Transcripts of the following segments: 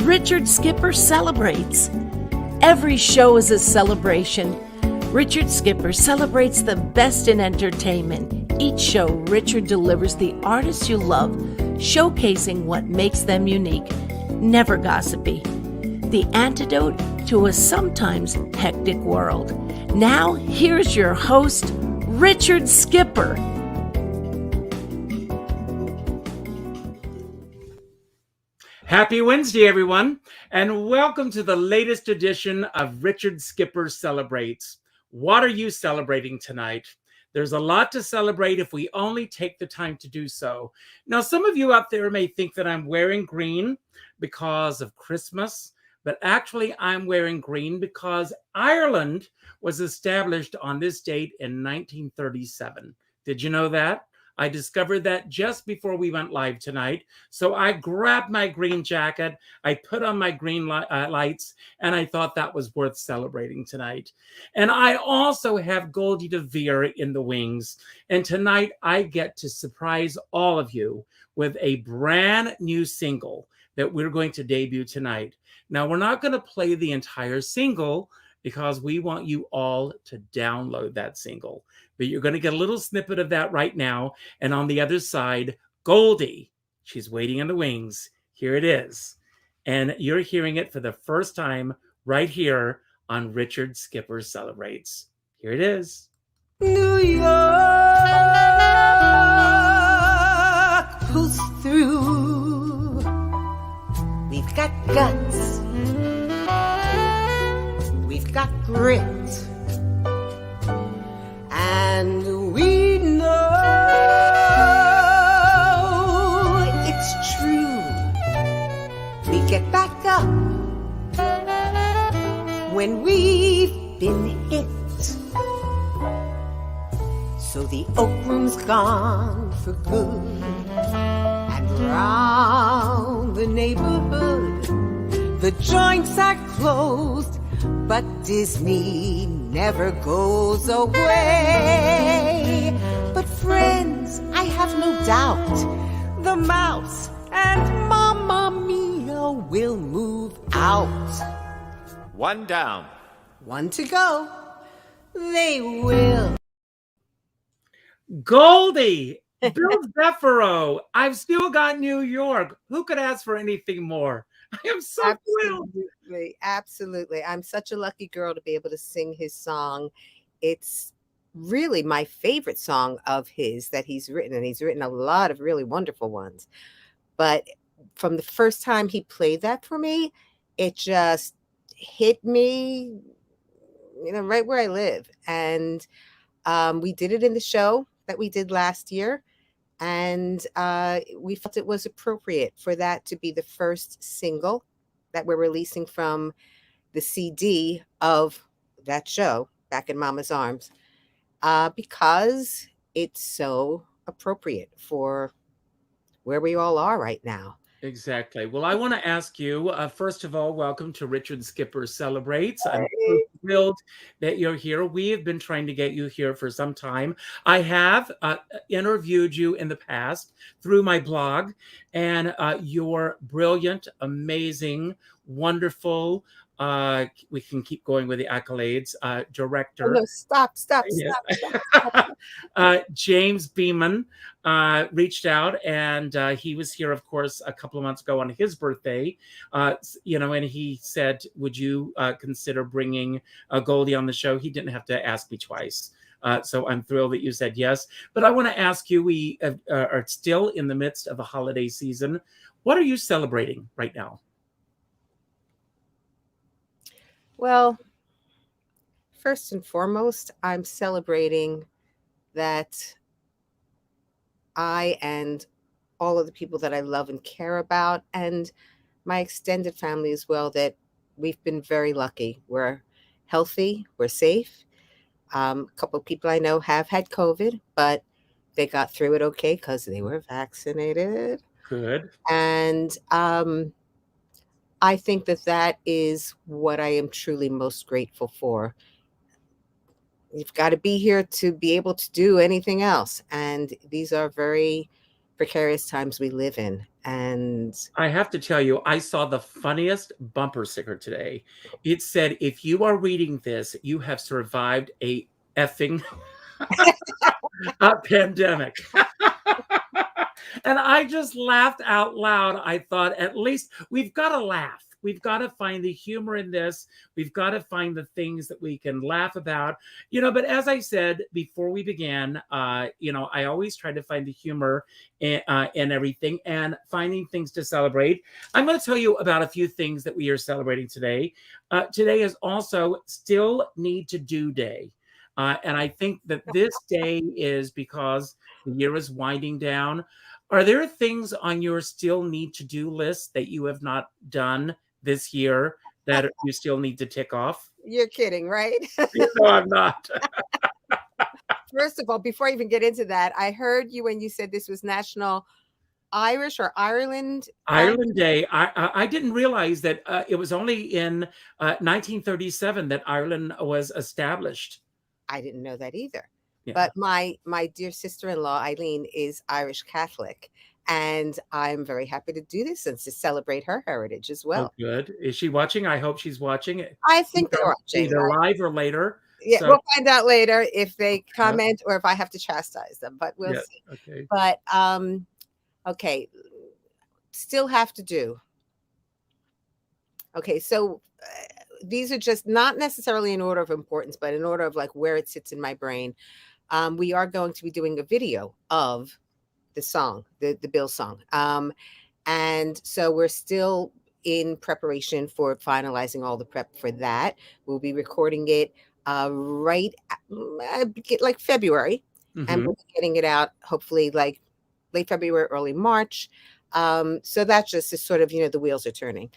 Richard Skipper celebrates. Every show is a celebration. Richard Skipper celebrates the best in entertainment. Each show, Richard delivers the artists you love, showcasing what makes them unique. Never gossipy. The antidote to a sometimes hectic world. Now, here's your host, Richard Skipper. Happy Wednesday, everyone, and welcome to the latest edition of Richard Skipper Celebrates. What are you celebrating tonight? There's a lot to celebrate if we only take the time to do so. Now, some of you out there may think that I'm wearing green because of Christmas, but actually I'm wearing green because Ireland was established on this date in 1937. Did you know that? I discovered that just before we went live tonight. So I grabbed my green jacket, I put on my green lights, and I thought that was worth celebrating tonight. And I also have Goldie Dver in the wings. And tonight I get to surprise all of you with a brand new single that we're going to debut tonight. Now, we're not going to play the entire single because we want you all to download that single. But you're going to get a little snippet of that right now. And on the other side, Goldie, she's waiting in the wings. Here it is. And you're hearing it for the first time right here on Richard Skipper Celebrates. Here it is. New York pulls through. We've got guts. We've got grit. And we know it's true. We get back up when we've been hit. So the oak room's gone for good. And round the neighborhood, the joints are closed, but Disney never goes away. But friends, I have no doubt, the mouse and Mamma Mia will move out. One down. One to go. They will. Goldie, Bill Zeffiro, I've still got New York. Who could ask for anything more? I am so thrilled. Absolutely. I'm such a lucky girl to be able to sing his song. It's really my favorite song of his that he's written, and he's written a lot of really wonderful ones. But from the first time he played that for me, it just hit me, right where I live. And we did it in the show that we did last year. And we felt it was appropriate for that to be the first single that we're releasing from the CD of that show, Back in Mama's Arms, because it's so appropriate for where we all are right now. Exactly. Well, I want to ask you, first of all, welcome to Richard Skipper Celebrates. I'm so thrilled that you're here. We have been trying to get you here for some time. I have interviewed you in the past through my blog, and you're brilliant, amazing, wonderful. We can keep going with the accolades. Director. Oh, no, stop. James Beeman reached out, and he was here, of course, a couple of months ago on his birthday. And he said, "Would you consider bringing Goldie on the show?" He didn't have to ask me twice. So I'm thrilled that you said yes. But I want to ask you: we are still in the midst of a holiday season. What are you celebrating right now? Well, first and foremost, I'm celebrating that I and all of the people that I love and care about and my extended family as well, that we've been very lucky. We're healthy, we're safe. A couple of people I know have had COVID, but they got through it okay because they were vaccinated. Good. And I think that that is what I am truly most grateful for. You've got to be here to be able to do anything else. And these are very precarious times we live in. And I have to tell you, I saw the funniest bumper sticker today. It said, if you are reading this, you have survived a effing pandemic. And I just laughed out loud. I thought, at least we've got to laugh. We've got to find the humor in this. We've got to find the things that we can laugh about, but as I said before we began, I always try to find the humor in everything and finding things to celebrate. I'm going to tell you about a few things that we are celebrating today. Today is also Still Need to Do Day. And I think that this day is because the year is winding down. Are there things on your still need to do list that you have not done this year that you still need to tick off? you're kidding, right? No, I'm not. First of all, before I even get into that, I heard you when you said this was National Irish or Ireland. Ireland Day. I didn't realize that it was only in 1937 that Ireland was established. I didn't know that either. Yeah. But my dear sister-in-law, Eileen, is Irish Catholic. And I'm very happy to do this and to celebrate her heritage as well. Oh, good. Is she watching? I hope she's watching it. I think they're watching. Either live or later. Yeah, So- we'll find out later if they comment or if I have to chastise them, but we'll Yeah, see. okay. But okay, still have to do. Okay, so these are just not necessarily in order of importance, but in order of like where it sits in my brain. We are going to be doing a video of the song, the Bill song. And so we're still in preparation for finalizing all the prep for that. We'll be recording it right like February, and we'll be getting it out hopefully like late February, early March. So that just is sort of, the wheels are turning.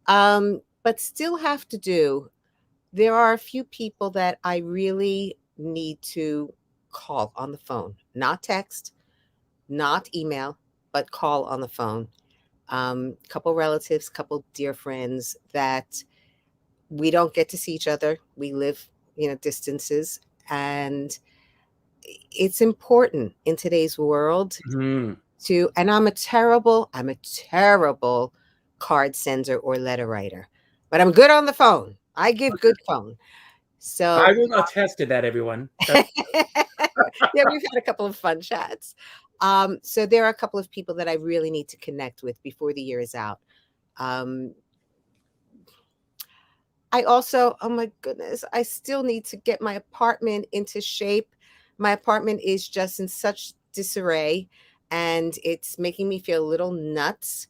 But still have to do, there are a few people that I really need to call on the phone, not text, not email, but call on the phone. Couple relatives, couple dear friends that we don't get to see each other. We live, distances, and it's important in today's world to, and I'm a terrible card sender or letter writer, but I'm good on the phone. I give good phone. So I will attest to that, everyone. yeah, we've had a couple of fun chats. So there are a couple of people that I really need to connect with before the year is out. I also, oh my goodness, I still need to get my apartment into shape. My apartment is just in such disarray and it's making me feel a little nuts.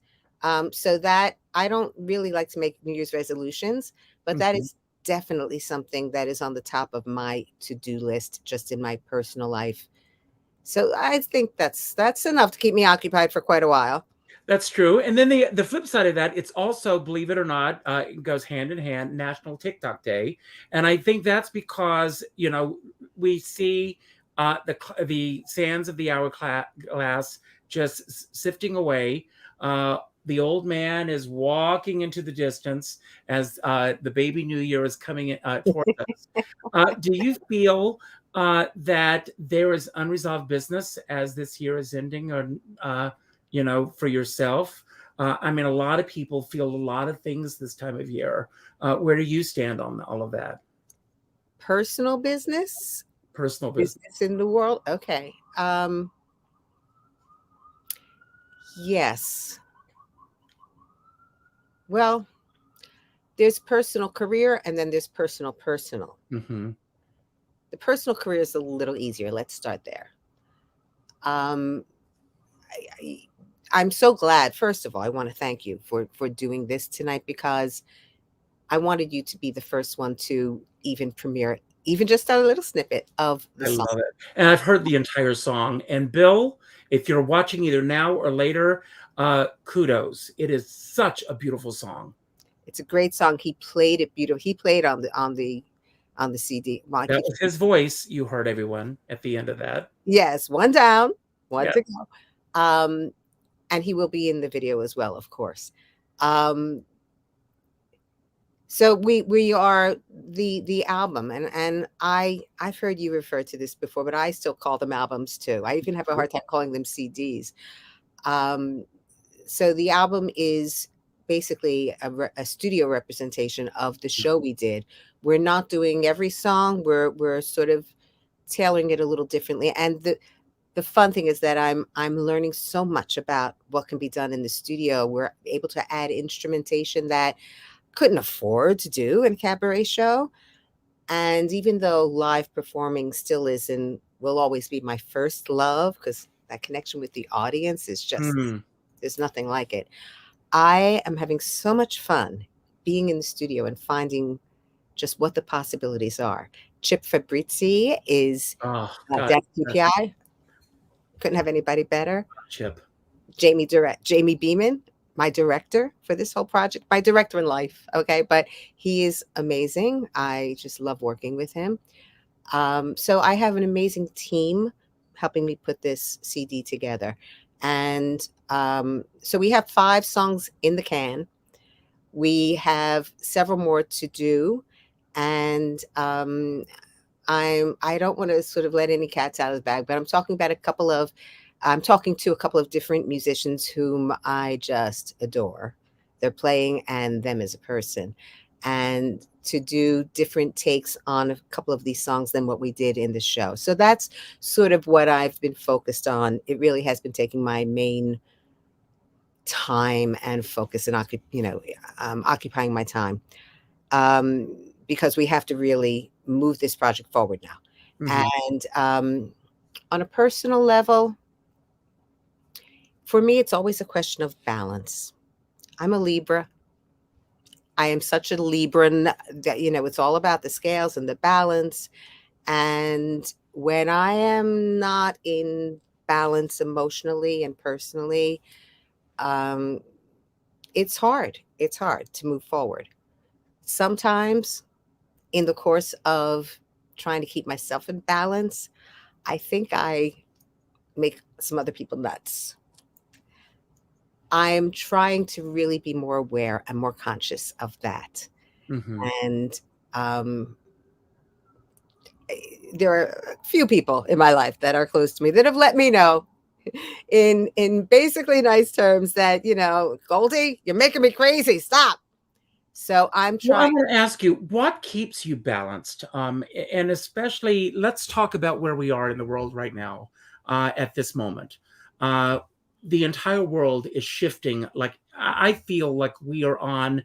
So that I don't really like to make New Year's resolutions, but that is definitely something that is on the top of my to-do list just in my personal life. So I think that's enough to keep me occupied for quite a while. That's true. And then the flip side of that, it's also, believe it or not, it goes hand in hand, National TikTok Day. And I think that's because, we see the sands of the hourglass just sifting away. The old man is walking into the distance as the baby New Year is coming toward us. Do you feel that there is unresolved business as this year is ending, or for yourself? I mean, a lot of people feel a lot of things this time of year. Where do you stand on all of that? Personal business? Personal business in the world? Okay. Yes. Well, there's personal career and then there's personal. The personal career is a little easier. Let's start there. I'm so glad. First of all, I want to thank you for doing this tonight, because I wanted you to be the first one to even premiere even just a little snippet of the song. I love it. And I've heard the entire song. And Bill, if you're watching either now or later, kudos. It is such a beautiful song. It's a great song. He played it beautiful. He played on the CD. Well, I That keep was his voice. You heard everyone at the end of that. Yes, one down, one Yeah. to go. And he will be in the video as well, of course. So we are the album, and I've heard you refer to this before, but I still call them albums too. I even have a hard time calling them CDs. So the album is basically a studio representation of the show we did. We're not doing every song. We're sort of tailoring it a little differently. And the fun thing is that I'm learning so much about what can be done in the studio. We're able to add instrumentation that couldn't afford to do in a cabaret show. And even though live performing still is and will always be my first love, because that connection with the audience is just, there's nothing like it. I am having so much fun being in the studio and finding just what the possibilities are. Chip Fabrizi is Deaf PPI. Couldn't have anybody better. Chip. Jamie Beeman, my director for this whole project, my director in life. Okay. But he is amazing. I just love working with him. So I have an amazing team helping me put this CD together. And so we have 5 songs in the can. We have several more to do. And I don't want to sort of let any cats out of the bag, but I'm talking to a couple of different musicians whom I just adore. Their playing and them as a person. And to do different takes on a couple of these songs than what we did in the show. So that's sort of what I've been focused on. It really has been taking my main time and focus and occupying my time. Because we have to really move this project forward now. And on a personal level, for me, it's always a question of balance. I'm a Libra. I am such a Libran that, it's all about the scales and the balance. And when I am not in balance emotionally and personally, it's hard. It's hard to move forward. Sometimes in the course of trying to keep myself in balance, I think I make some other people nuts. I'm trying to really be more aware and more conscious of that. And there are a few people in my life that are close to me that have let me know in basically nice terms that, Goldie, you're making me crazy. Stop. So I'm trying. Well, I'm going to ask you, what keeps you balanced? And especially, let's talk about where we are in the world right now at this moment. The entire world is shifting. Like, I feel like we are on,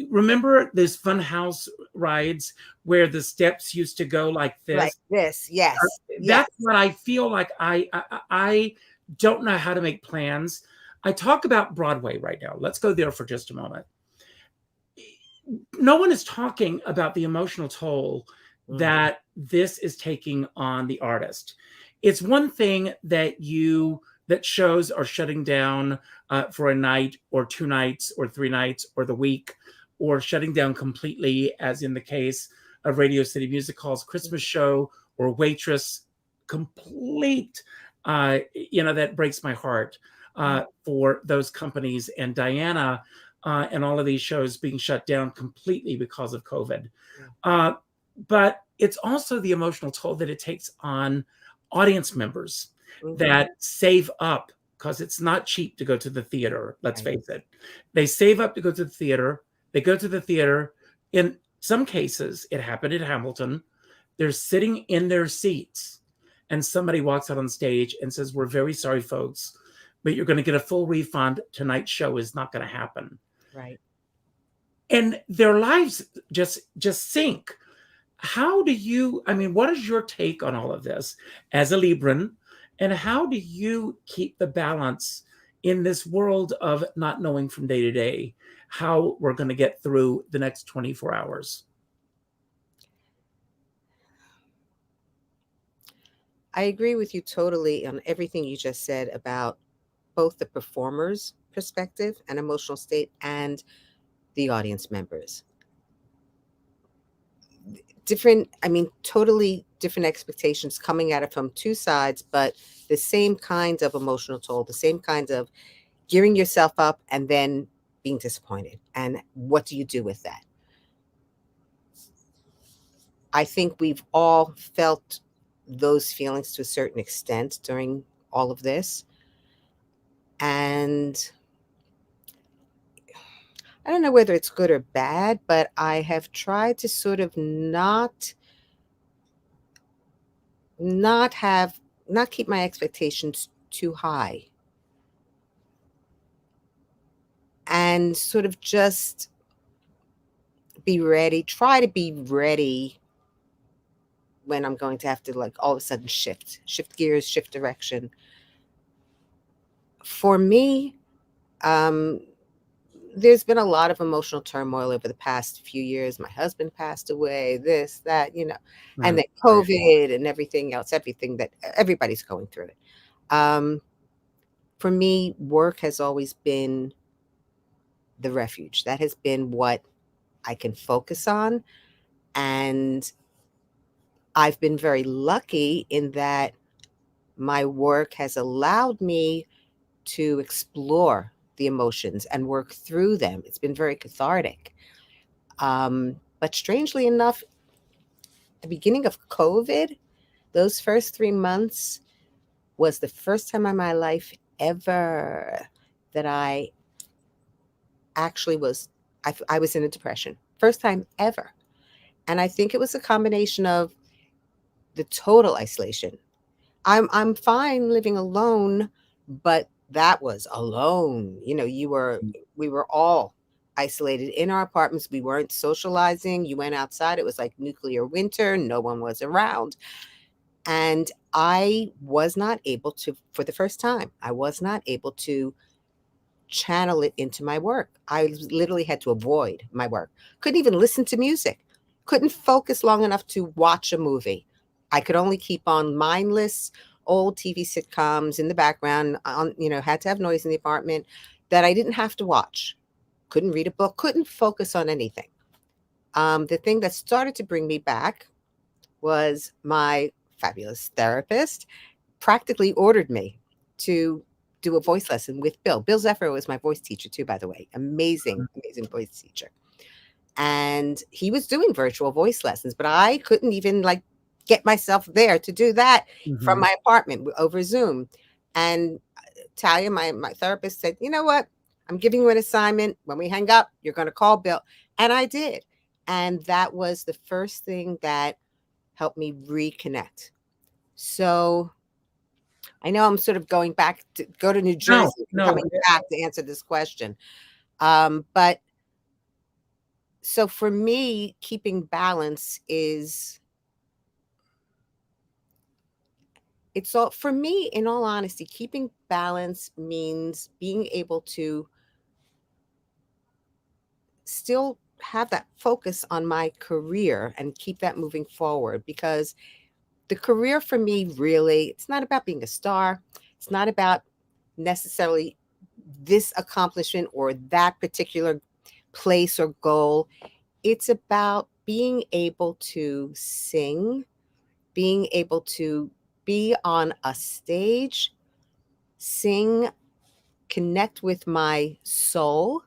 remember those fun house rides where the steps used to go like this? Like this, yes. That's what I feel like. I don't know how to make plans. I talk about Broadway right now. Let's go there for just a moment. No one is talking about the emotional toll that this is taking on the artist. It's one thing that shows are shutting down for a night or 2 nights or 3 nights or the week, or shutting down completely, as in the case of Radio City Music Hall's Christmas show or Waitress. Complete, that breaks my heart for those companies and Diana. And all of these shows being shut down completely because of COVID. But it's also the emotional toll that it takes on audience members that save up, because it's not cheap to go to the theater, let's face it. They save up to go to the theater. They go to the theater. In some cases, it happened at Hamilton. They're sitting in their seats and somebody walks out on stage and says, "We're very sorry, folks, but you're going to get a full refund. Tonight's show is not going to happen." Right. And their lives just sink. What is your take on all of this as a Libran? And how do you keep the balance in this world of not knowing from day to day how we're going to get through the next 24 hours? I agree with you totally on everything you just said about both the performer's perspective and emotional state and the audience members. Different, I mean, totally different expectations coming at it from two sides, but the same kinds of emotional toll, the same kinds of gearing yourself up and then being disappointed. And what do you do with that? I think we've all felt those feelings to a certain extent during all of this. And I don't know whether it's good or bad, but I have tried to sort of not keep my expectations too high. And sort of just try to be ready when I'm going to have to, like, all of a sudden shift gears, shift direction. For me, there's been a lot of emotional turmoil over the past few years. My husband passed away, this, that, and then COVID and everything else, everything that everybody's going through it. For me, work has always been the refuge. That has been what I can focus on. And I've been very lucky in that my work has allowed me to explore the emotions and work through them. It's been very cathartic. But strangely enough, the beginning of COVID, those first 3 months was the first time in my life ever that I actually I was in a depression. First time ever. And I think it was a combination of the total isolation. I'm fine living alone, but that was alone. We were all isolated in our apartments. We weren't socializing. You went outside. It was like nuclear winter. No one was around. And I was not able to, for the first time, I was not able to channel it into my work. I literally had to avoid my work. Couldn't even listen to music. Couldn't focus long enough to watch a movie. I could only keep on mindless old TV sitcoms in the background, had to have noise in the apartment that I didn't have to watch. Couldn't read a book, couldn't focus on anything. The thing that started to bring me back was my fabulous therapist practically ordered me to do a voice lesson with Bill. Bill Zeffiro was my voice teacher too, by the way. Amazing voice teacher. And he was doing virtual voice lessons, but I couldn't even get myself there to do that from my apartment over Zoom. And Talia, my therapist, said, you know what? I'm giving you an assignment. When we hang up, you're going to call Bill. And I did. And that was the first thing that helped me reconnect. So I know I'm sort of going back to go to New Jersey, coming back to answer this question. But so for me, keeping balance for me, in all honesty, keeping balance means being able to still have that focus on my career and keep that moving forward, because the career for me, really, it's not about being a star. It's not about necessarily this accomplishment or that particular place or goal. It's about being able to sing, being able to be on a stage, sing, connect with my soul,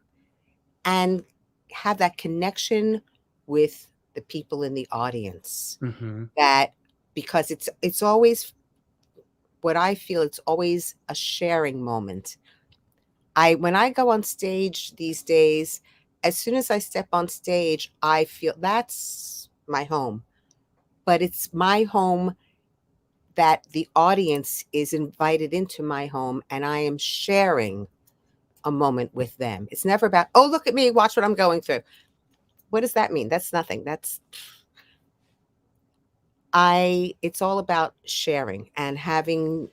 and have that connection with the people in the audience. That, because it's always what I feel, it's always a sharing moment. When I go on stage these days, as soon as I step on stage, I feel that's my home. But it's my home that the audience is invited into my home, and I am sharing a moment with them. It's never about, oh, look at me, watch what I'm going through. What does that mean? That's nothing. It's all about sharing and having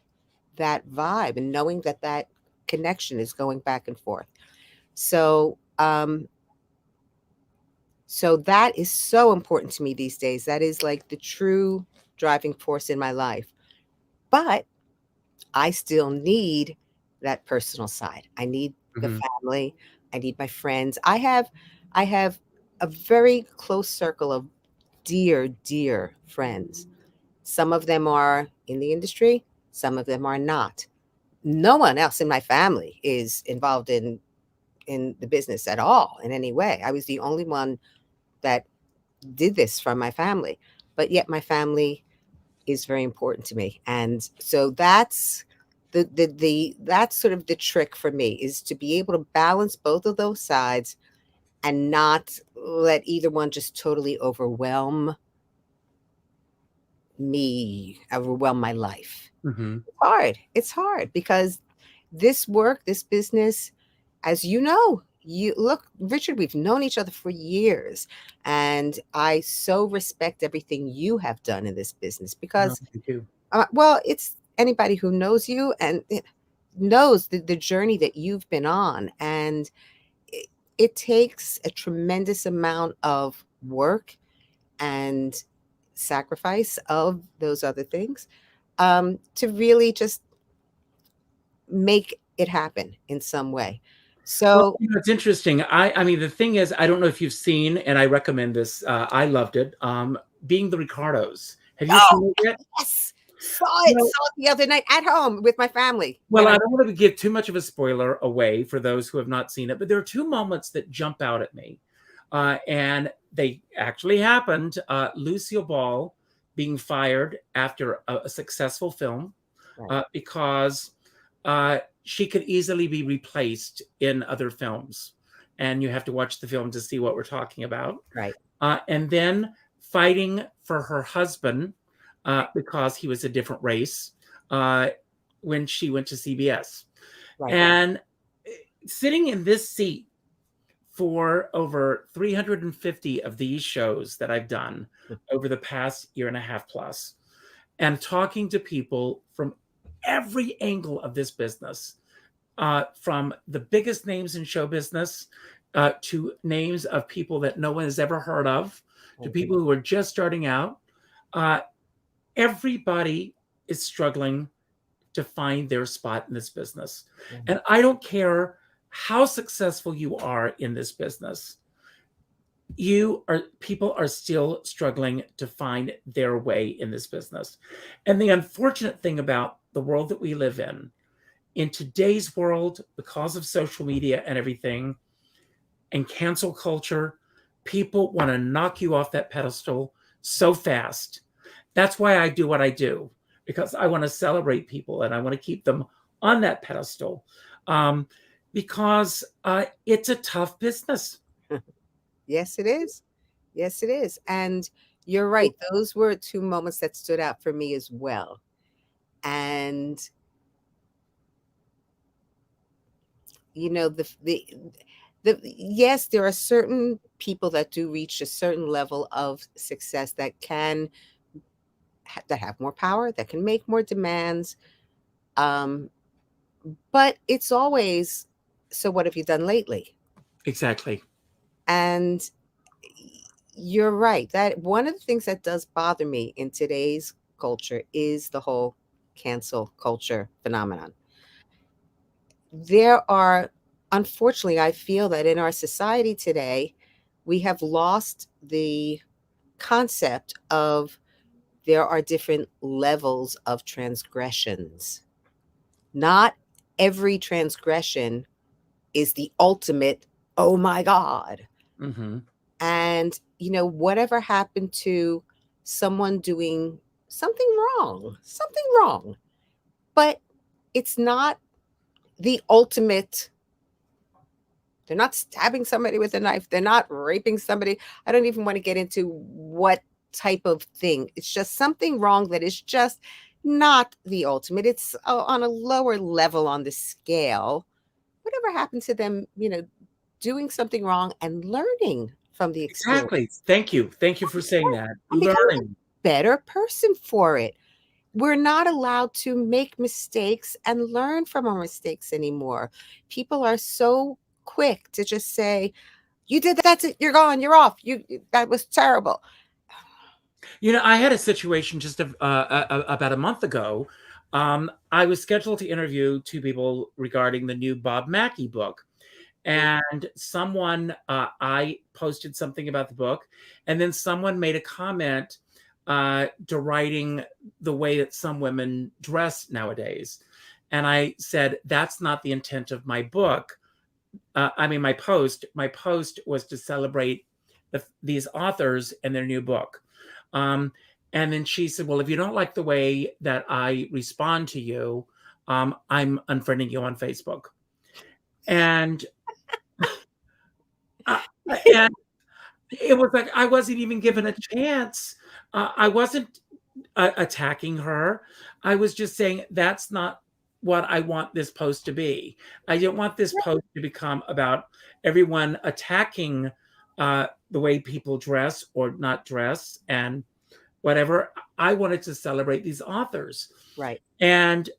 that vibe and knowing that that connection is going back and forth. So, so that is so important to me these days. That is like the true driving force in my life. But I still need that personal side. I need the Mhm. family. I need my friends. I have a very close circle of dear, dear friends. Some of them are in the industry, some of them are not. No one else in my family is involved in the business at all in any way. I was the only one that did this from my family, but yet my family is very important to me. And so that's that's sort of the trick for me, is to be able to balance both of those sides and not let either one just totally overwhelm my life. Mhm. It's hard because this work, this business, as you know, you look, Richard, we've known each other for years, and I so respect everything you have done in this business No, because, me too. well, it's anybody who knows you and it knows the journey that you've been on, and it, it takes a tremendous amount of work and sacrifice of those other things, to really just make it happen in some way. Well, So, it's interesting. I mean, the thing is, I don't know if you've seen, and I recommend this. I loved it. Being the Ricardos. Have you oh, seen it yet? yes, You know, saw it the other night at home with my family well, when I I don't want to give too much of a spoiler away for those who have not seen it, but there are two moments that jump out at me, and they actually happened. Lucille Ball being fired after a successful film, right, because she could easily be replaced in other films. And you have to watch the film to see what we're talking about. right, And then fighting for her husband, right, because he was a different race, uh, when she went to CBS. right. And sitting in this seat for over 350 of these shows that I've done over the past year and a half plus, and talking to people from every angle of this business, from the biggest names in show business, to names of people that no one has ever heard of, to Mhm, people who are just starting out. Uh, Everybody is struggling to find their spot in this business. mhm, And I don't care how successful you are in this business, people are still struggling to find their way in this business. And the unfortunate thing about the world that we live in today's world, because of social media and everything and cancel culture, people want to knock you off that pedestal so fast. That's why I do what I do, because I want to celebrate people and I want to keep them on that pedestal, um, because it's a tough business. yes, it is. Yes, it is. And you're right. Those were two moments that stood out for me as well. And the yes, there are certain people that do reach a certain level of success that that have more power, that can make more demands. Um, but it's always, so what have you done lately? Exactly. And you're right. That one of the things that does bother me in today's culture is the whole cancel culture phenomenon. There are, unfortunately, I feel that in our society today, we have lost the concept of there are different levels of transgressions. Not every transgression is the ultimate, oh my God. Hmm. And, whatever happened to someone doing something wrong, but it's not the ultimate. They're not stabbing somebody with a knife. They're not raping somebody. I don't even want to get into what type of thing. It's just something wrong that is just not the ultimate. It's on a lower level on the scale. Whatever happened to them, doing something wrong and learning from the Exactly. experience Thank you. Thank you for saying that. and becoming a Learning. better person for it. We're not allowed to make mistakes and learn from our mistakes anymore. People are so quick to just say, "You did that, that's it, you're gone, you're off. That was terrible." I had a situation just about a month ago. I was scheduled to interview two people regarding the new Bob Mackie book. And someone, I posted something about the book, and then someone made a comment deriding the way that some women dress nowadays. And I said, that's not the intent of my book. My post. My post was to celebrate these authors and their new book. And then she said, well, if you don't like the way that I respond to you, I'm unfriending you on Facebook. And and it was like I wasn't even given a chance. I wasn't attacking her. I was just saying that's not what I want this post to be. I didn't want this post to become about everyone attacking the way people dress or not dress and whatever. I wanted to celebrate these authors. Right.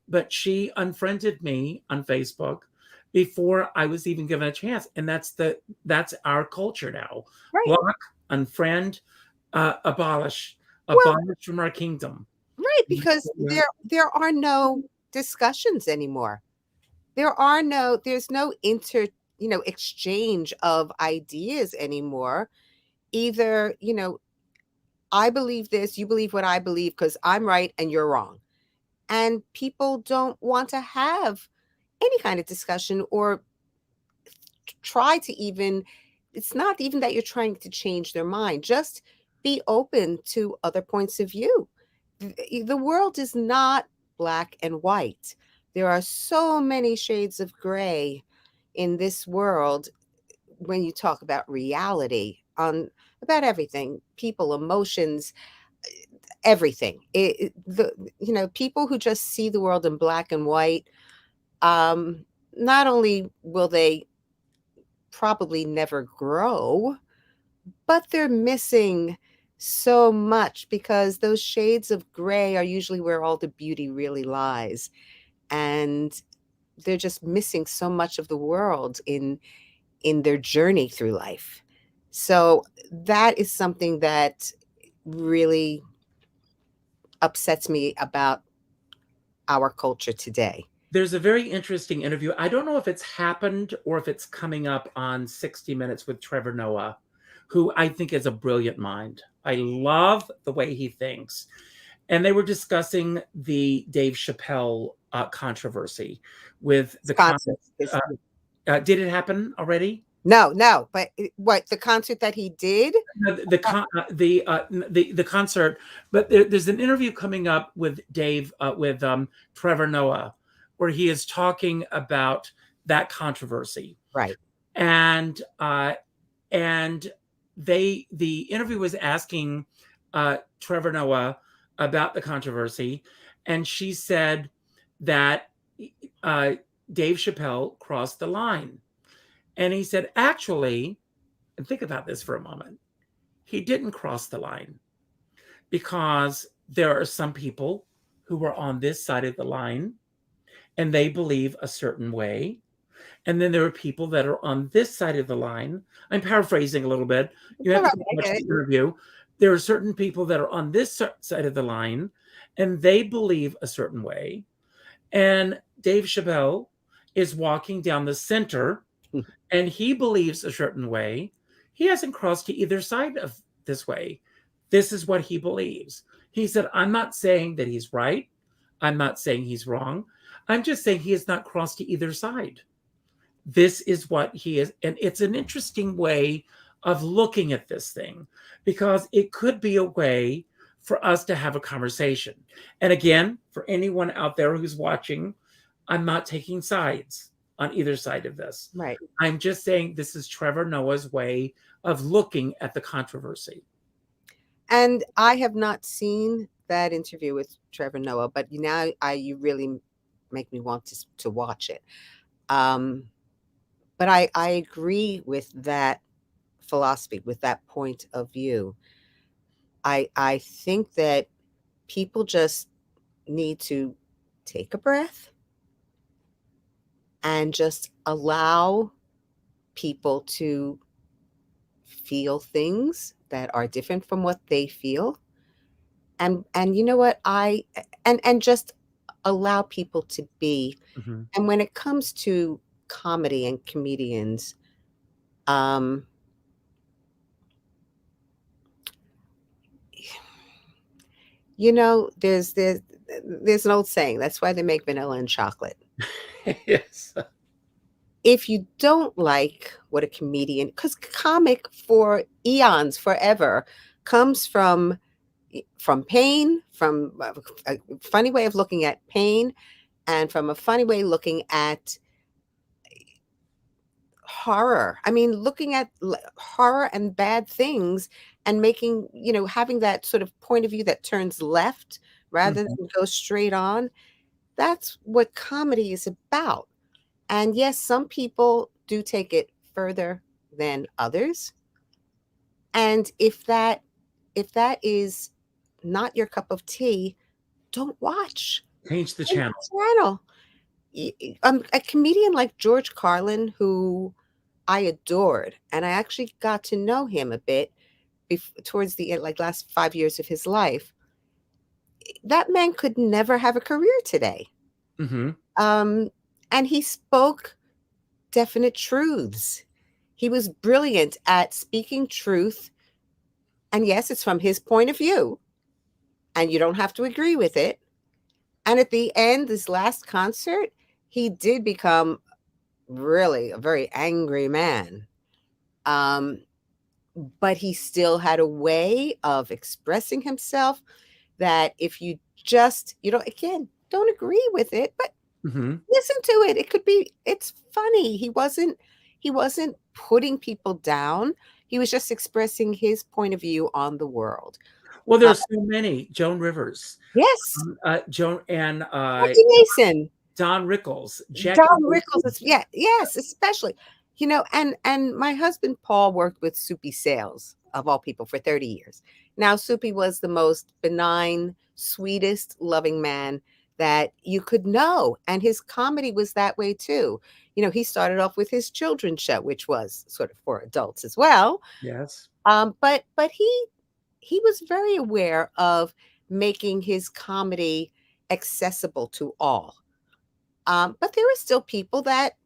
But she unfriended me on Facebook before I was even given a chance. And that's our culture now. Right. Block, unfriend, abolish from our kingdom. Right, because there are no discussions anymore. There's no exchange of ideas anymore. Either, I believe this, you believe what I believe because I'm right and you're wrong. And people don't want to have any kind of discussion or try to even, it's not even that you're trying to change their mind. Just be open to other points of view. The world is not black and white. There are so many shades of gray in this world when you talk about reality, about everything, people, emotions, everything. People who just see the world in black and white, not only will they probably never grow, but they're missing so much because those shades of gray are usually where all the beauty really lies. And they're just missing so much of the world in their journey through life. So that is something that really upsets me about our culture today. There's a very interesting interview. I don't know if it's happened or if it's coming up on 60 Minutes with Trevor Noah, who I think is a brilliant mind. I love the way he thinks. And they were discussing the Dave Chappelle controversy with the concert. Did it happen already? No. But what, the concert that he did? The concert. But there's an interview coming up with Dave with Trevor Noah, where he is talking about that controversy. Right. And the interview was asking Trevor Noah about the controversy, and she said that Dave Chappelle crossed the line. And he said, actually, and think about this for a moment, he didn't cross the line, because there are some people who were on this side of the line and they believe a certain way. And then there are people that are on this side of the line. I'm paraphrasing a little bit. You have to watch the interview. There are certain people that are on this side of the line and they believe a certain way. And Dave Chappelle is walking down the center and he believes a certain way. He hasn't crossed to either side of this way. This is what he believes. He said, I'm not saying that he's right. I'm not saying he's wrong. I'm just saying he has not crossed to either side. This is what he is. And it's an interesting way of looking at this thing, because it could be a way for us to have a conversation. And again, for anyone out there who's watching, I'm not taking sides on either side of this. Right. I'm just saying this is Trevor Noah's way of looking at the controversy. And I have not seen that interview with Trevor Noah, but now you really make me want to watch it. But I agree with that philosophy, with that point of view. I think that people just need to take a breath and just allow people to feel things that are different from what they feel. And you know what? And just allow people to be. Hmm. And when it comes to comedy and comedians, um, there's an old saying. That's why they make vanilla and chocolate. Yes. If you don't like what a comedian, because comic for eons, forever, comes from pain, from a funny way of looking at pain, and from a funny way looking at horror. I mean, looking at horror and bad things and making, having that sort of point of view that turns left rather Mhm. than go straight on. That's what comedy is about. And yes, some people do take it further than others. And if that is not your cup of tea, don't watch. Change the Change channel. the channel. A comedian like George Carlin, who I adored, and I actually got to know him a bit towards the end, like last 5 years of his life. That man could never have a career today. Hmm. Um, and he spoke definite truths. He was brilliant at speaking truth. And yes, it's from his point of view, and you don't have to agree with it. And at the end, this last concert, he did become really a very angry man. Um, but he still had a way of expressing himself that if you just, again, don't agree with it, but Hmm. listen to it. It's funny. He wasn't putting people down. He was just expressing his point of view on the world. Well, Uh, there's so many. Joan Rivers, yes, Joan, and Jackie Mason, Don Rickles, Jackie Don Rickles, Wilson. yes, especially, and my husband Paul worked with Soupy Sales, of all people, for 30 years. Now, Soupy was the most benign, sweetest, loving man that you could know, and his comedy was that way too. He started off with his children's show, which was sort of for adults as well. Yes. But he was very aware of making his comedy accessible to all. But there were still people that,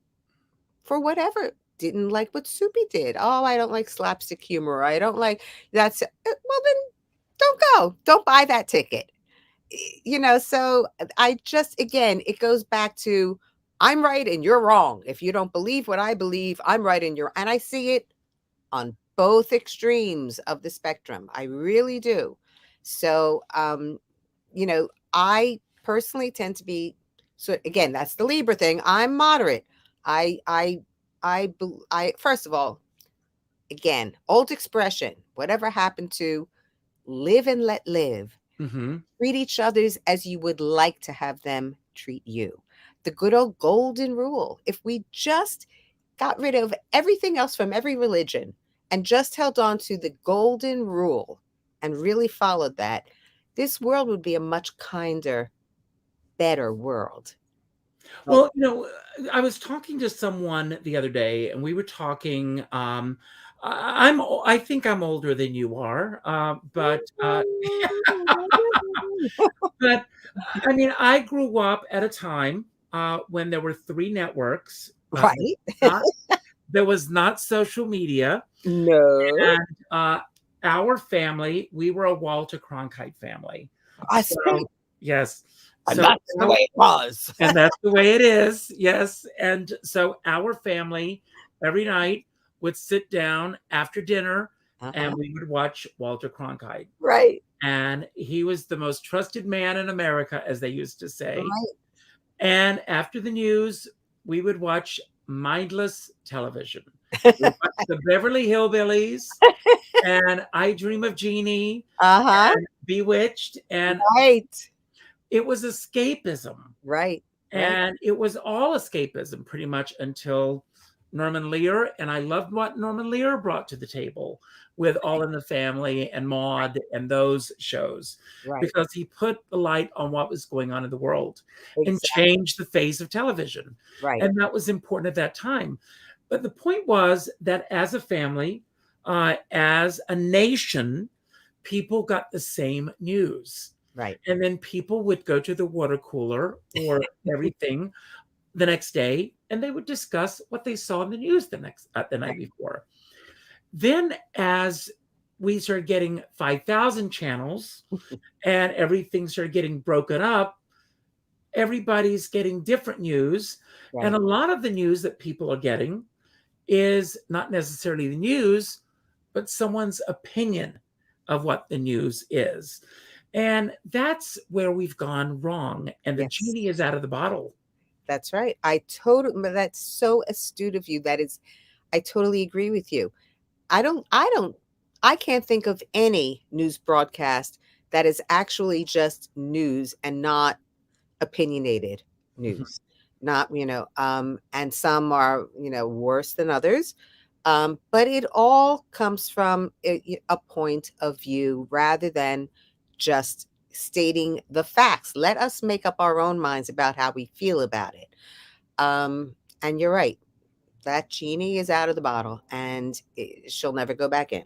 for whatever, didn't like what Soupy did. Oh, I don't like slapstick humor. I don't like that's well, then don't go. Don't buy that ticket. So I just, again, it goes back to, I'm right and you're wrong. If you don't believe what I believe, I'm right and I see it on both extremes of the spectrum. I really do. So, I personally tend to be, so again, that's the Libra thing. I'm moderate. I first of all, again, old expression, whatever happened to live and let live. Hmm. Treat each others as you would like to have them treat you. The good old golden rule. If we just got rid of everything else from every religion and just held on to the golden rule and really followed that, this world would be a much kinder, better world. Well, I was talking to someone the other day, and we were talking. I think I'm older than you are, but I mean, I grew up at a time when there were three networks. Right? Not, there was not social media, No. and our family, we were a Walter Cronkite family. I So, see. yes. And So that's the way it was. and that's the way it is. Yes. And so our family every night would sit down after dinner and we would watch Walter Cronkite. Right. And he was the most trusted man in America, as they used to say. Right. And after the news, we would watch mindless television. We watched the Beverly Hillbillies and I Dream of Jeannie and Bewitched. And Right. it was escapism. Right. And it was all escapism pretty much until Norman Lear. And I loved what Norman Lear brought to the table with All in the Family and Maude and those shows, because he put the light on what was going on in the world and changed the face of television. Right. And that was important at that time. But the point was that as a family, as a nation, people got the same news. Right. And then people would go to the water cooler or everything the next day, and they would discuss what they saw in the news the night before. Then, as we started getting 5,000 channels and everything started getting broken up, everybody's getting different news. And Right. a lot of the news that people are getting is not necessarily the news, but someone's opinion of what the news is. And that's where we've gone wrong. And the Yes. genie is out of the bottle. That's right. That's so astute of you. I totally agree with you. I can't think of any news broadcast that is actually just news and not opinionated news. Not, and some are, worse than others. But it all comes from a point of view rather than just stating the facts. Let us make up our own minds about how we feel about it. And you're right. That genie is out of the bottle and she'll never go back in.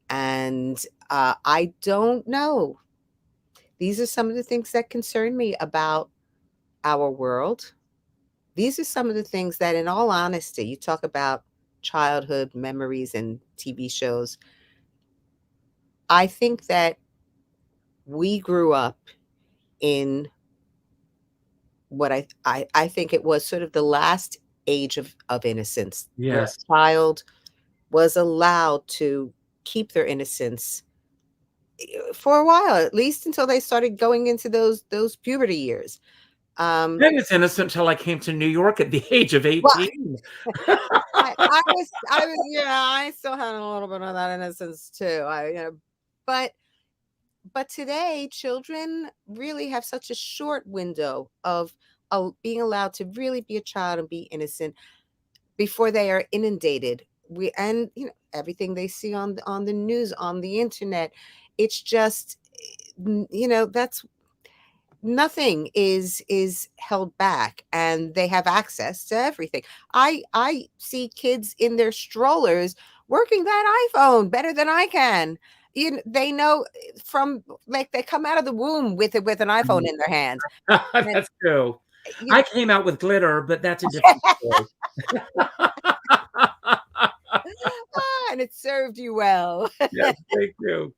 And I don't know. These are some of the things that concern me about our world. These are some of the things that, in all honesty, you talk about childhood memories and TV shows. I think that we grew up in what I think it was sort of the last age of innocence, where Yes. a child was allowed to keep their innocence for a while, at least until they started going into those puberty years. I was innocent until I came to New York at the age of 18. I still had a little bit of that innocence too. But today, children really have such a short window of being allowed to really be a child and be innocent before they are inundated. Everything they see on the news, on the internet, it's just, that's nothing is held back, and they have access to everything. I see kids in their strollers working that iPhone better than I can. They know from, like, they come out of the womb with an iPhone in their hand. That's true. I came out with glitter, but that's a different story. And it served you well. Yes, thank you.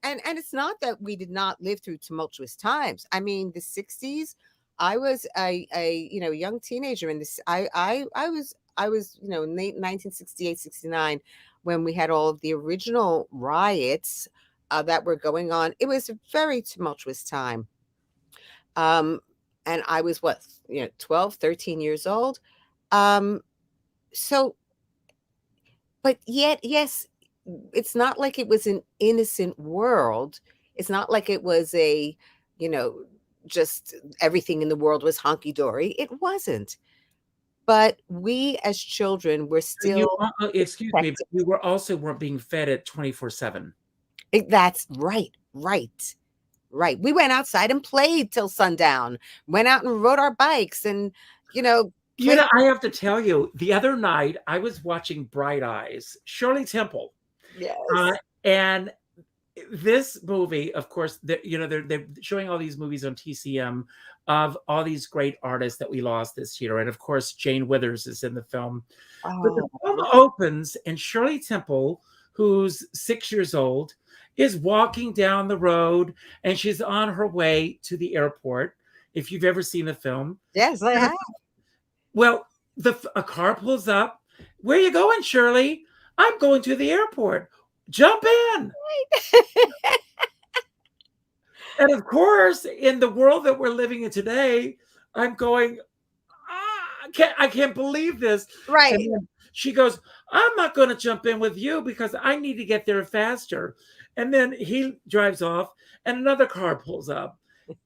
And it's not that we did not live through tumultuous times. I mean, the 60s, I was a young teenager in this. I was in 1968, 69, when we had all of the original riots that were going on. It was a very tumultuous time. And I was 12, 13 years old. So, but yet, yes, it's not like it was an innocent world. It's not like it was just everything in the world was honky-dory. It wasn't. But we as children were still excuse me, but we weren't being fed at 24/7. That's right. We went outside and played till sundown, went out and rode our bikes and, I have to tell you, the other night I was watching Bright Eyes, Shirley Temple. Yes. And this movie, of course, they're showing all these movies on TCM of all these great artists that we lost this year. And of course, Jane Withers is in the film. But the film opens and Shirley Temple, who's 6 years old, is walking down the road and she's on her way to the airport. If you've ever seen the film. Yes, I have. Well, a car pulls up. Where are you going, Shirley? I'm going to the airport. Jump in. And of course, in the world that we're living in today, I'm going, I can't believe this. Right. And then she goes, I'm not going to jump in with you because I need to get there faster. And then he drives off and another car pulls up.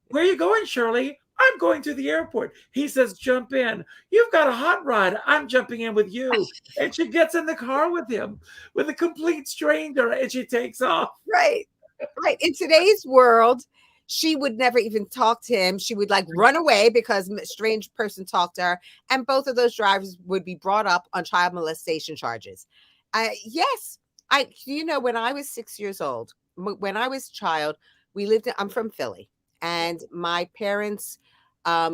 Where are you going, Shirley? I'm going to the airport. He says, jump in. You've got a hot rod. I'm jumping in with you. And she gets in the car with him, with a complete stranger, and she takes off. Right. In today's world, she would never even talk to him. She would run away because a strange person talked to her. And both of those drivers would be brought up on child molestation charges. Yes. When I was 6 years old, when I was a child, I'm from Philly, and my parents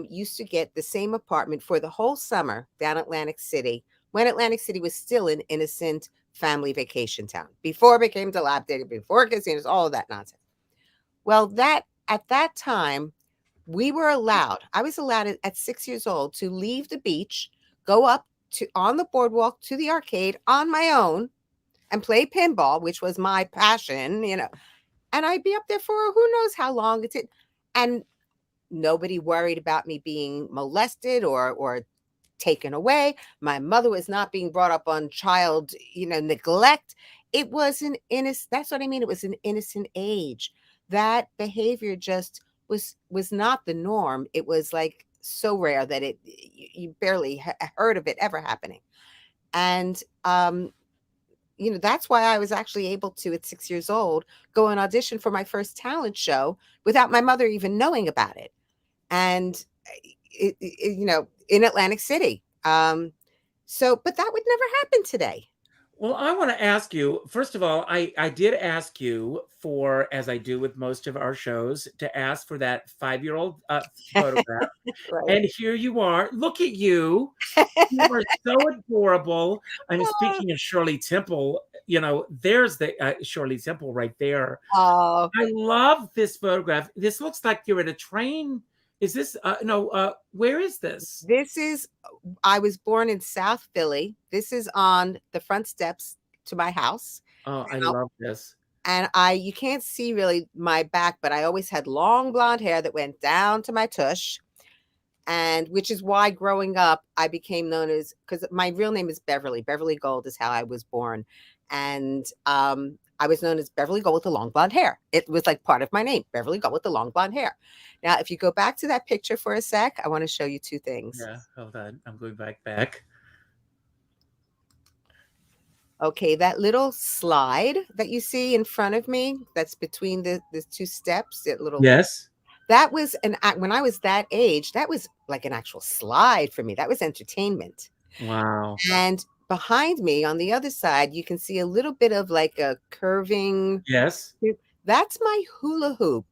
used to get the same apartment for the whole summer down Atlantic City when Atlantic City was still an innocent family vacation town before it became dilapidated, before casinos, all of that nonsense. Well, at that time, I was allowed at 6 years old to leave the beach, go up to on the boardwalk to the arcade on my own and play pinball, which was my passion, and I'd be up there for who knows how long it's it. And nobody worried about me being molested or taken away. My mother was not being brought up on child, neglect. It was an innocent, that's what I mean. It was an innocent age. That behavior just was not the norm. It was like so rare that you barely heard of it ever happening. And that's why I was actually able to, at 6 years old, go and audition for my first talent show without my mother even knowing about it. And in Atlantic City. But that would never happen today. Well, I want to ask you, first of all, I did ask you for, as I do with most of our shows, to ask for that 5-year-old photograph. Right. And here you are. Look at you. You are so adorable. And speaking of Shirley Temple, there's the Shirley Temple right there. Oh, I love this photograph. This looks like you're at a train. Is this, where is this? I was born in South Philly. This is on the front steps to my house. Oh, I love this. And you can't see really my back, but I always had long blonde hair that went down to my tush. And which is why growing up, I became known as, because my real name is Beverly. Beverly Gold is how I was born. And I was known as Beverly Gold with the long blonde hair. It was like part of my name, Beverly Gold with the long blonde hair. Now, if you go back to that picture for a sec, I want to show you two things. Yeah, hold on. I'm going back. Okay, that little slide that you see in front of me, that's between the two steps. Yes. That was when I was that age, that was like an actual slide for me. That was entertainment. Wow. And behind me on the other side, you can see a little bit of like a curving. Yes. That's my hula hoop.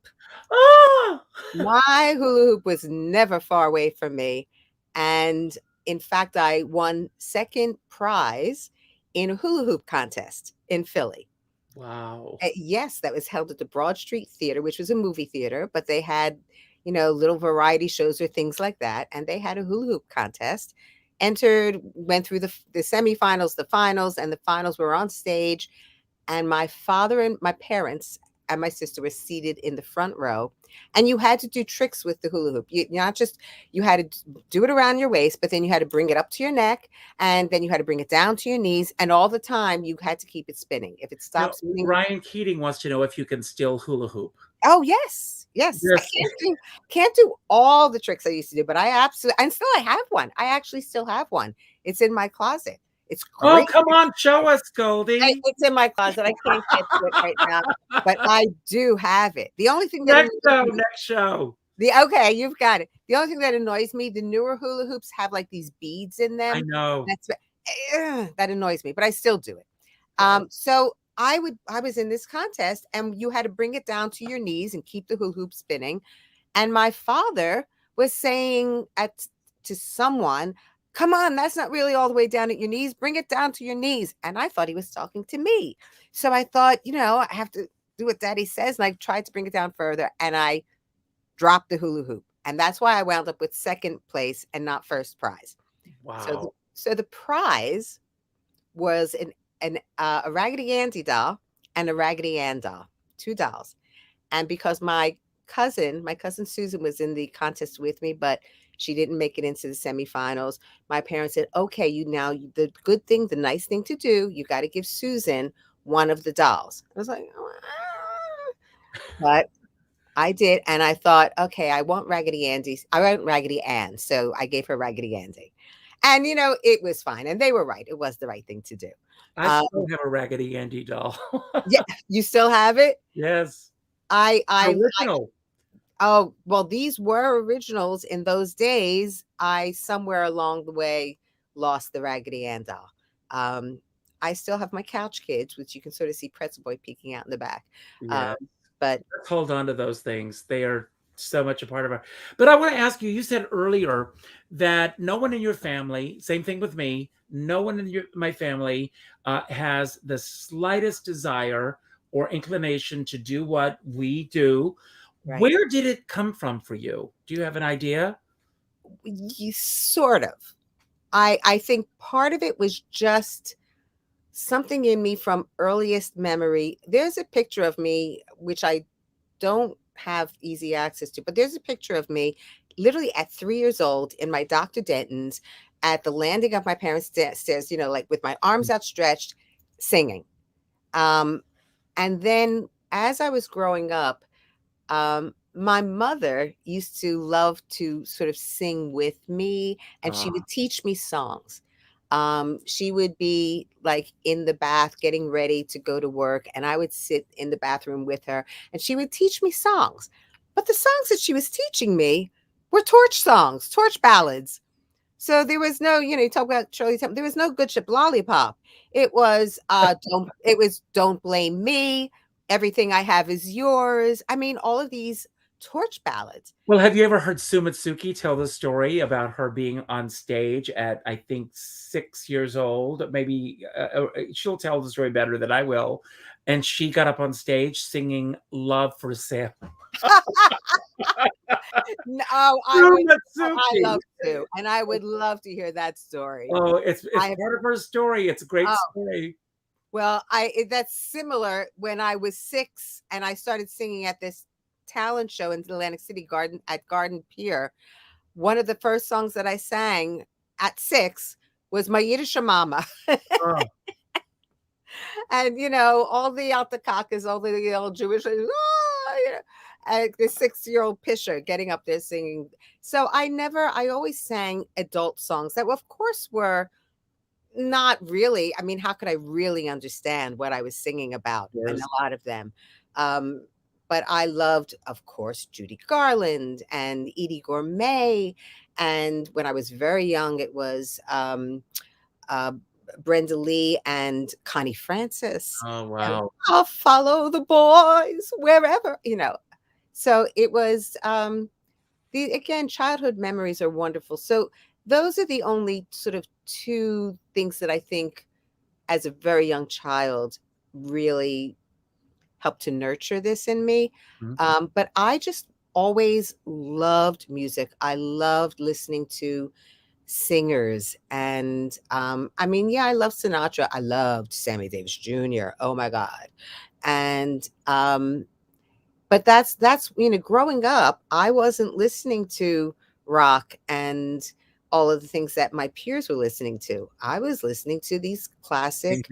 Oh! My hula hoop was never far away from me. And in fact, I won second prize in a hula hoop contest in Philly. Wow. Yes, that was held at the Broad Street Theater, which was a movie theater, but they had, little variety shows or things like that. And they had a hula hoop contest. Went through the semifinals, the finals, and the finals were on stage. And my father and my parents and my sister were seated in the front row. And you had to do tricks with the hula hoop. You had to do it around your waist, but then you had to bring it up to your neck, and then you had to bring it down to your knees. And all the time you had to keep it spinning. If it stopped spinning. Ryan Keating wants to know if you can still hula hoop. Oh, yes. I can't do all the tricks I used to do, but I have one. I actually still have one. It's in my closet. It's great. Oh, come on, show us, Goldie. It's in my closet. I can't get to it right now, but I do have it. The only thing next show. Okay, you've got it. The only thing that annoys me, the newer hula hoops have like these beads in them. I know. That annoys me, but I still do it. So I was in this contest, and you had to bring it down to your knees and keep the hula hoop spinning. And my father was saying to someone, "Come on, that's not really all the way down at your knees. Bring it down to your knees." And I thought he was talking to me. So I thought, I have to do what Daddy says. And I tried to bring it down further, and I dropped the hula hoop. And that's why I wound up with second place and not first prize. Wow. So the prize was a Raggedy Andy doll and a Raggedy Ann doll, 2 dolls. And because my cousin Susan was in the contest with me, but she didn't make it into the semifinals, my parents said, okay, the good thing, the nice thing to do, you got to give Susan one of the dolls. I was like, but I did. And I thought, okay, I want Raggedy Ann. So I gave her Raggedy Andy. And, it was fine. And they were right. It was the right thing to do. I still have a Raggedy Andy doll. Yeah, you still have it? Yes. Original. Oh, well, these were originals in those days. I somewhere along the way lost the Raggedy Ann doll. I still have my Couch Kids, which you can sort of see Pretzel Boy peeking out in the back. Yeah. but let's hold on to those things. They are so much a part of our. But I want to ask you, you said earlier that no one in your family, same thing with me, no one in my family has the slightest desire or inclination to do what we do. right. Where did it come from for you? Do you have an idea? Sort of. I think part of it was just something in me from earliest memory. There's a picture of me, which I don't have easy access to, but there's a picture of me literally at 3 years old in my Dr. Denton's at the landing of my parents' stairs, like with my arms outstretched, singing. And then as I was growing up, my mother used to love to sort of sing with me, and she would teach me songs. She would be like in the bath getting ready to go to work, and I would sit in the bathroom with her, and she would teach me songs. But the songs that she was teaching me were torch songs, torch ballads. So there was no, you talk about Shirley Temple, there was no Good Ship Lollipop. It was Don't Blame Me, Everything I Have Is Yours. I mean, all of these torch ballads. Well, have you ever heard Sumitsuki tell the story about her being on stage at, I think, 6 years old? Maybe she'll tell the story better than I will. And she got up on stage singing Love for Sale. No, I love to, and I would love to hear that story. Oh, it's part of her story. It's a great story. Well, that's similar. When I was 6 and I started singing at this talent show in Atlantic City at Garden Pier, one of the first songs that I sang at 6 was my Yiddish Mama. Oh. And all the Altakakas, all the old Jewish, the 6-year-old Pisher getting up there singing. So I always sang adult songs that, of course, were not really. I mean, how could I really understand what I was singing about? Yes. And a lot of them. But I loved, of course, Judy Garland and Edie Gourmet. And when I was very young, it was Brenda Lee and Connie Francis. Oh, wow. I'll follow the boys wherever, So it was, again, childhood memories are wonderful. So those are the only sort of two things that I think as a very young child really helped to nurture this in me. Mm-hmm. But I just always loved music. I loved listening to singers. And I love Sinatra. I loved Sammy Davis Jr. Oh my God. And but that's growing up, I wasn't listening to rock and all of the things that my peers were listening to. I was listening to these classic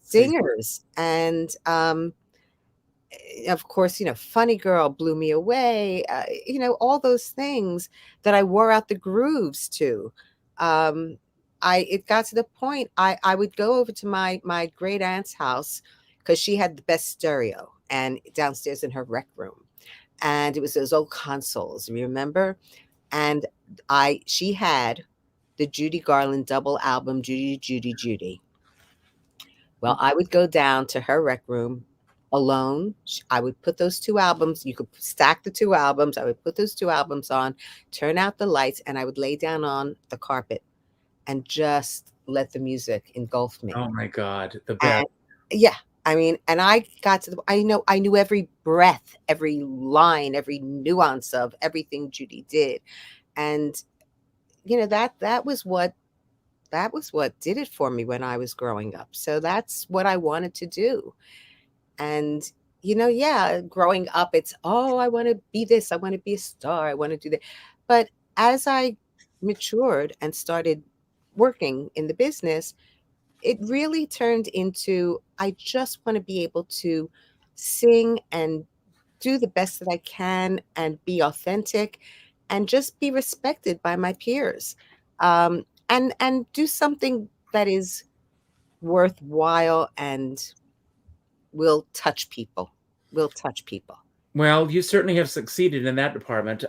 singers. And of course, Funny Girl blew me away. All those things that I wore out the grooves to. It got to the point I would go over to my great aunt's house because she had the best stereo and downstairs in her rec room, and it was those old consoles, remember? And she had the Judy Garland double album, Judy, Judy, Judy. Well, I would go down to her rec room alone. I would put those two albums, you could stack the two albums. I would put those two albums on, turn out the lights, and I would lay down on the carpet and just let the music engulf me. Oh my God, the best. And I got to I knew every breath, every line, every nuance of everything Judy did. And that was what did it for me when I was growing up. So that's what I wanted to do. And growing up, it's, I want to be this, I want to be a star, I want to do that. But as I matured and started working in the business, it really turned into, I just want to be able to sing and do the best that I can and be authentic and just be respected by my peers, and do something that is worthwhile and will touch people. Well, you certainly have succeeded in that department.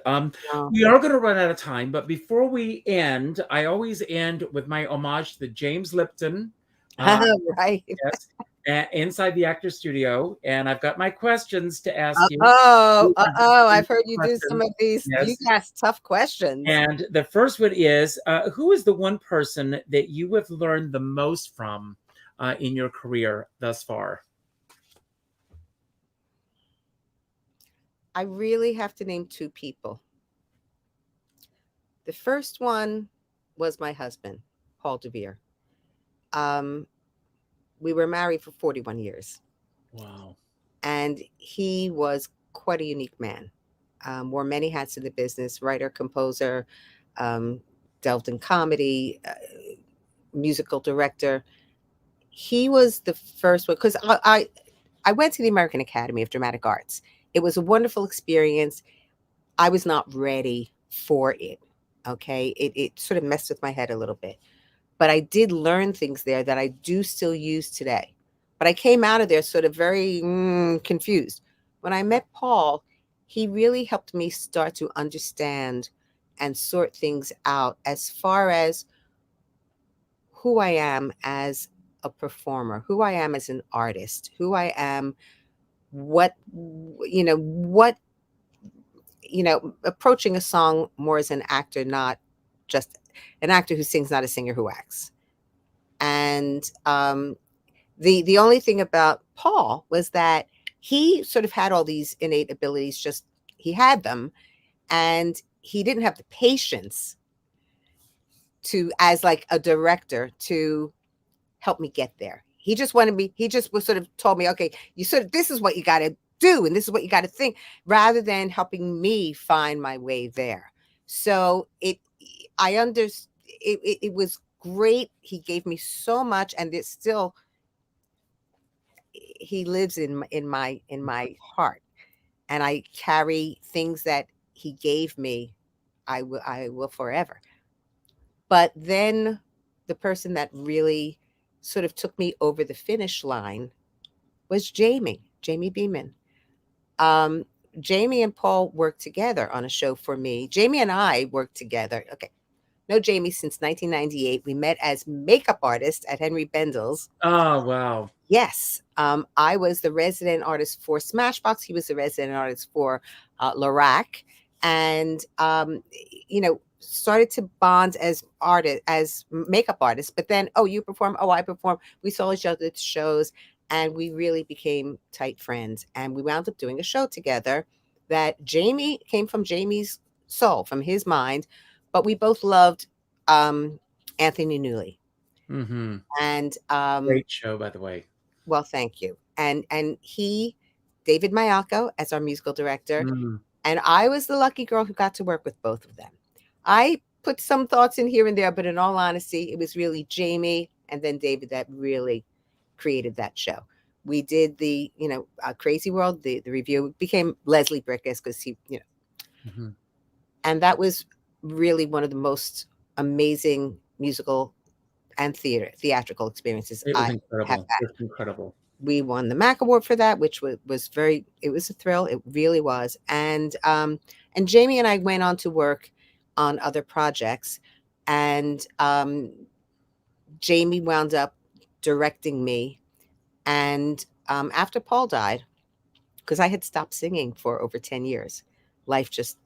We are going to run out of time, but before we end, I always end with my homage to James Lipton. Right. Yes. inside the actor studio, and I've got my questions to ask you. I've heard you do some of these. Yes. You ask tough questions. And the first one is, who is the one person that you have learned the most from in your career thus far? I really have to name two people. The first one was my husband, Goldie Dver. We were married for 41 years. Wow. And he was quite a unique man. Wore many hats in the business, writer, composer, delved in comedy, musical director. He was the first one, because I went to the American Academy of Dramatic Arts. It was a wonderful experience. I was not ready for it. Okay. It sort of messed with my head a little bit. But I did learn things there that I do still use today. But I came out of there sort of very confused. When I met Paul, he really helped me start to understand and sort things out as far as who I am as a performer, who I am as an artist, who I am, approaching a song more as an actor, not just an actor who sings, not a singer who acts. And the only thing about Paul was that he sort of had all these innate abilities, just he had them, and he didn't have the patience to, as like a director, to help me get there. He just wanted me, he just was sort of told me, okay, you sort of, this is what you got to do, and this is what you got to think, rather than helping me find my way there. So it was great. He gave me so much, and it's still, he lives in my heart, and I carry things that he gave me. I will forever. But then the person that really sort of took me over the finish line was Jamie Beeman. Jamie and Paul worked together on a show for me. Jamie and I worked together. Okay. Know Jamie since 1998. We met as makeup artists at Henry Bendel's. Oh, wow. Yes. I was the resident artist for Smashbox. He was the resident artist for Lorac. And, started to bond as makeup artists. But then, you perform. I perform. We saw each other at shows, and we really became tight friends. And we wound up doing a show together that Jamie came from Jamie's soul, from his mind. But we both loved Anthony Newley. Mm-hmm. And great show, by the way. Well, thank you. And David Mayako as our musical director. Mm. And I was the lucky girl who got to work with both of them. I put some thoughts in here and there, but in all honesty, it was really Jamie and then David that really created that show. We did the, Crazy World, the review became Leslie Brickus because he, Mm-hmm. And that was really one of the most amazing musical and theatrical experiences I have had. It was incredible. We won the MAC Award for that, which was it was a thrill. It really was. And Jamie and I went on to work on other projects, and Jamie wound up directing me. And after Paul died, because I had stopped singing for over 10 years, life just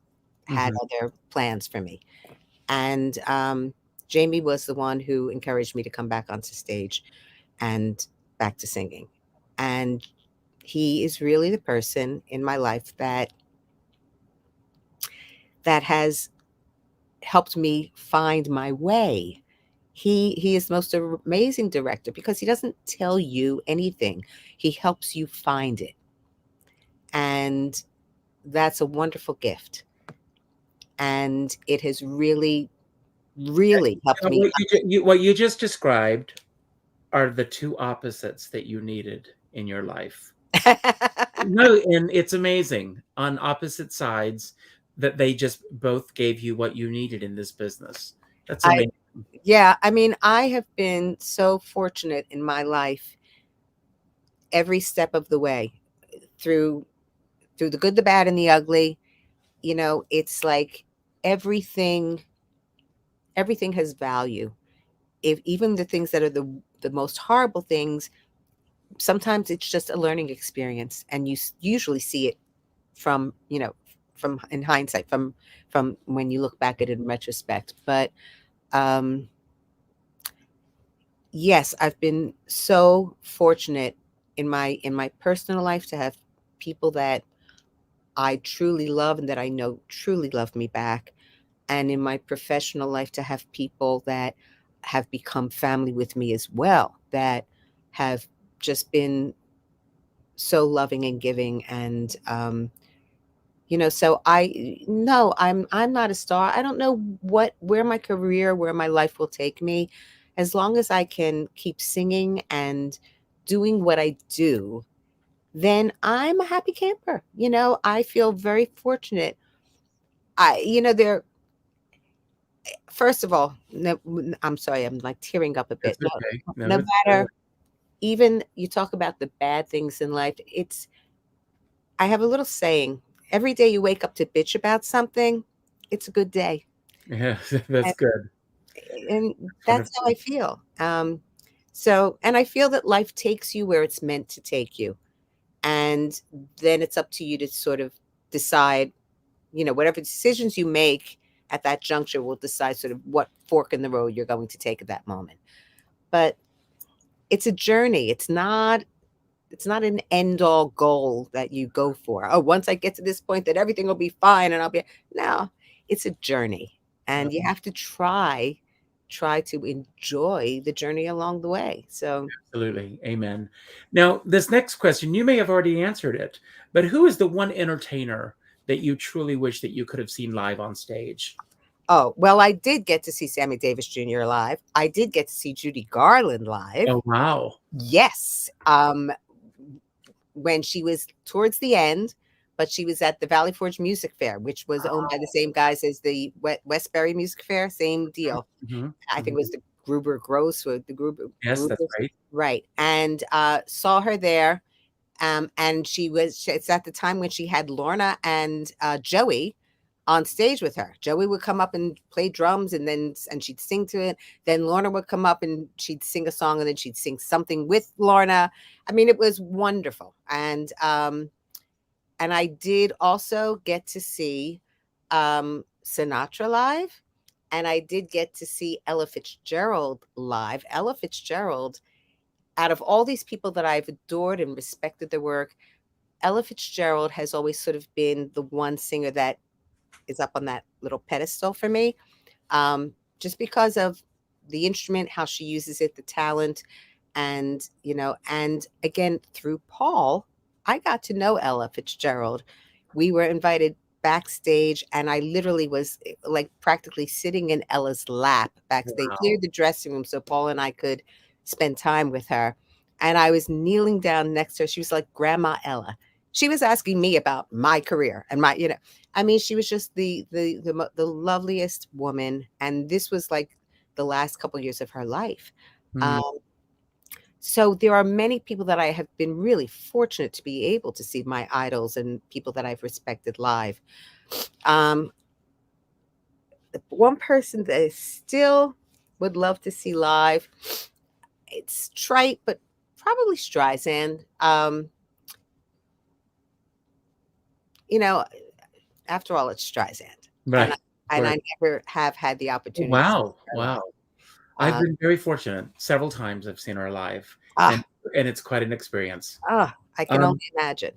had other plans for me. And Jamie was the one who encouraged me to come back onto stage and back to singing. And he is really the person in my life that has helped me find my way. He is the most amazing director because he doesn't tell you anything. He helps you find it. And that's a wonderful gift. And it has really, really helped me. What you just described are the two opposites that you needed in your life. No, and it's amazing on opposite sides that they just both gave you what you needed in this business. That's amazing. I have been so fortunate in my life every step of the way through the good, the bad, and the ugly. It's like everything has value. If even the things that are the most horrible things, sometimes it's just a learning experience, and you usually see it from, from in hindsight, from when you look back at it in retrospect. But um, yes, I've been so fortunate in my personal life to have people that I truly love and that I know truly love me back, and in my professional life to have people that have become family with me as well, that have just been so loving and giving. And so I no, I'm not a star. I don't know where my career, where my life will take me. As long as I can keep singing and doing what I do, then I'm a happy camper. I feel very fortunate. There, first of all, no, I'm sorry, I'm like tearing up a bit. That's okay. No, No it's good. matter, even you talk about the bad things in life, I have a little saying: every day you wake up to bitch about something, it's a good day. Yeah, that's good. And that's how Wonderful. I feel. And I feel that life takes you where it's meant to take you. And then it's up to you to sort of decide, whatever decisions you make at that juncture will decide sort of what fork in the road you're going to take at that moment. But it's a journey. It's not an end all goal that you go for. Oh, once I get to this point, that everything will be fine and I'll be. No, it's a journey. And you have to try to enjoy the journey along the way. So, Absolutely. Amen. Now, this next question, you may have already answered it, but who is the one entertainer that you truly wish that you could have seen live on stage? oh, well, I did get to see Sammy Davis Jr. live. I did get to see Judy Garland live. Oh, wow. Yes. When she was towards the end, but she was at the Valley Forge Music Fair, which was owned by the same guys as the Westbury Music Fair, same deal. Hmm. I think it was the Gruber Gross or the Yes, that's Grubers. right. Right. And saw her there. And it's at the time when she had Lorna and Joey on stage with her. Joey would come up and play drums, and she'd sing to it. Then Lorna would come up and she'd sing a song, and then she'd sing something with Lorna. I mean, it was wonderful. And I did also get to see Sinatra live, and I did get to see Ella Fitzgerald live. Ella Fitzgerald, out of all these people that I've adored and respected their work, Ella Fitzgerald has always sort of been the one singer that is up on that little pedestal for me, just because of the instrument, how she uses it, the talent. And again, through Paul, I got to know Ella Fitzgerald. We were invited backstage, and I literally was like practically sitting in Ella's lap backstage. They Wow. cleared the dressing room so Paul and I could spend time with her. And I was kneeling down next to her. She was like Grandma Ella. She was asking me about my career and I mean, she was just the loveliest woman. And this was like the last couple of years of her life. Mm. So there are many people that I have been really fortunate to be able to see, my idols and people that I've respected live. One person that I still would love to see live, it's trite, but probably Streisand. After all, it's Streisand. Right. And Right. I never have had the opportunity to see Wow. her Wow. live. I've Um, been very fortunate. Several times I've seen her live, ah, and it's quite an experience. I can Um, only imagine.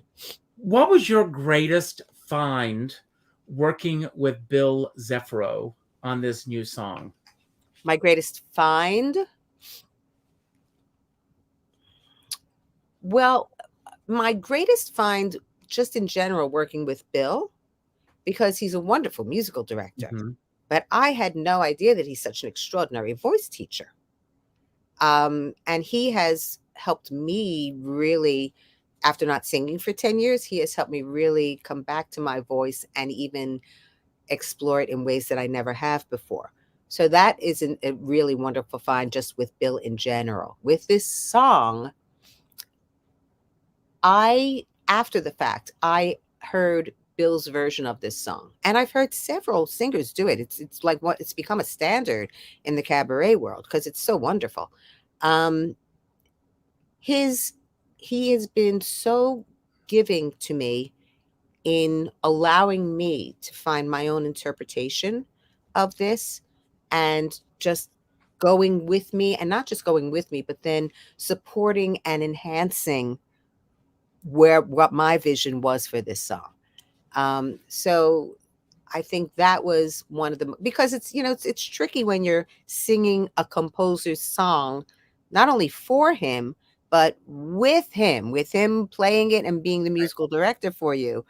what was your greatest find working with Bill Zeffiro on this new song? My greatest find? Well, my greatest find just in general working with Bill, because he's a wonderful musical director. Mhm. But I had no idea that he's such an extraordinary voice teacher. And he has helped me really, after not singing for 10 years, he has helped me really come back to my voice and even explore it in ways that I never have before. So that is a really wonderful find just with Bill in general. With this song, after the fact, I heard Bill's version of this song, and I've heard several singers do it. It's like it's become a standard in the cabaret world because it's so wonderful. His he has been so giving to me in allowing me to find my own interpretation of this and just going with me, and not just going with me, but then supporting and enhancing what my vision was for this song. So I think that was one of the, because it's, it's tricky when you're singing a composer's song, not only for him, but with him playing it and being the musical director for you.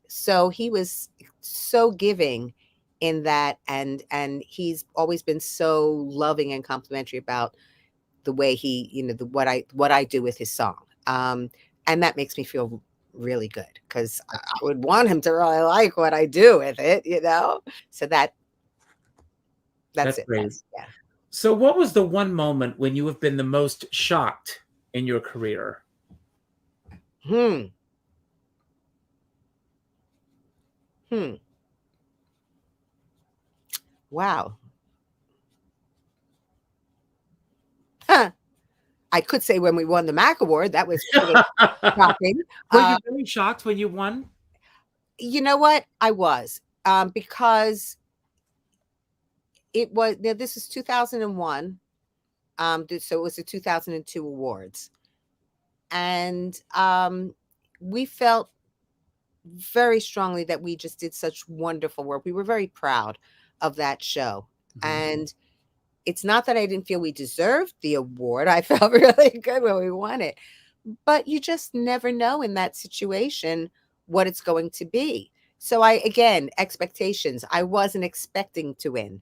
So he was so giving in that, and he's always been so loving and complimentary about the way he, what I do with his song. And that makes me feel really good, because I would want him to really like what I do with it. So that's That's it. great. Yeah. So, what was the one moment when you have been the most shocked in your career? Hmm. Hmm. Wow. Huh. I could say when we won the Mac Award, that was pretty shocking. Were you really shocked when you won? You know what? I was, because this is 2001. So it was the 2002 awards. And we felt very strongly that we just did such wonderful work. We were very proud of that show. Mhm. And it's not that I didn't feel we deserved the award. I felt really good when we won it. But you just never know in that situation what it's going to be. So again, expectations. I wasn't expecting to win.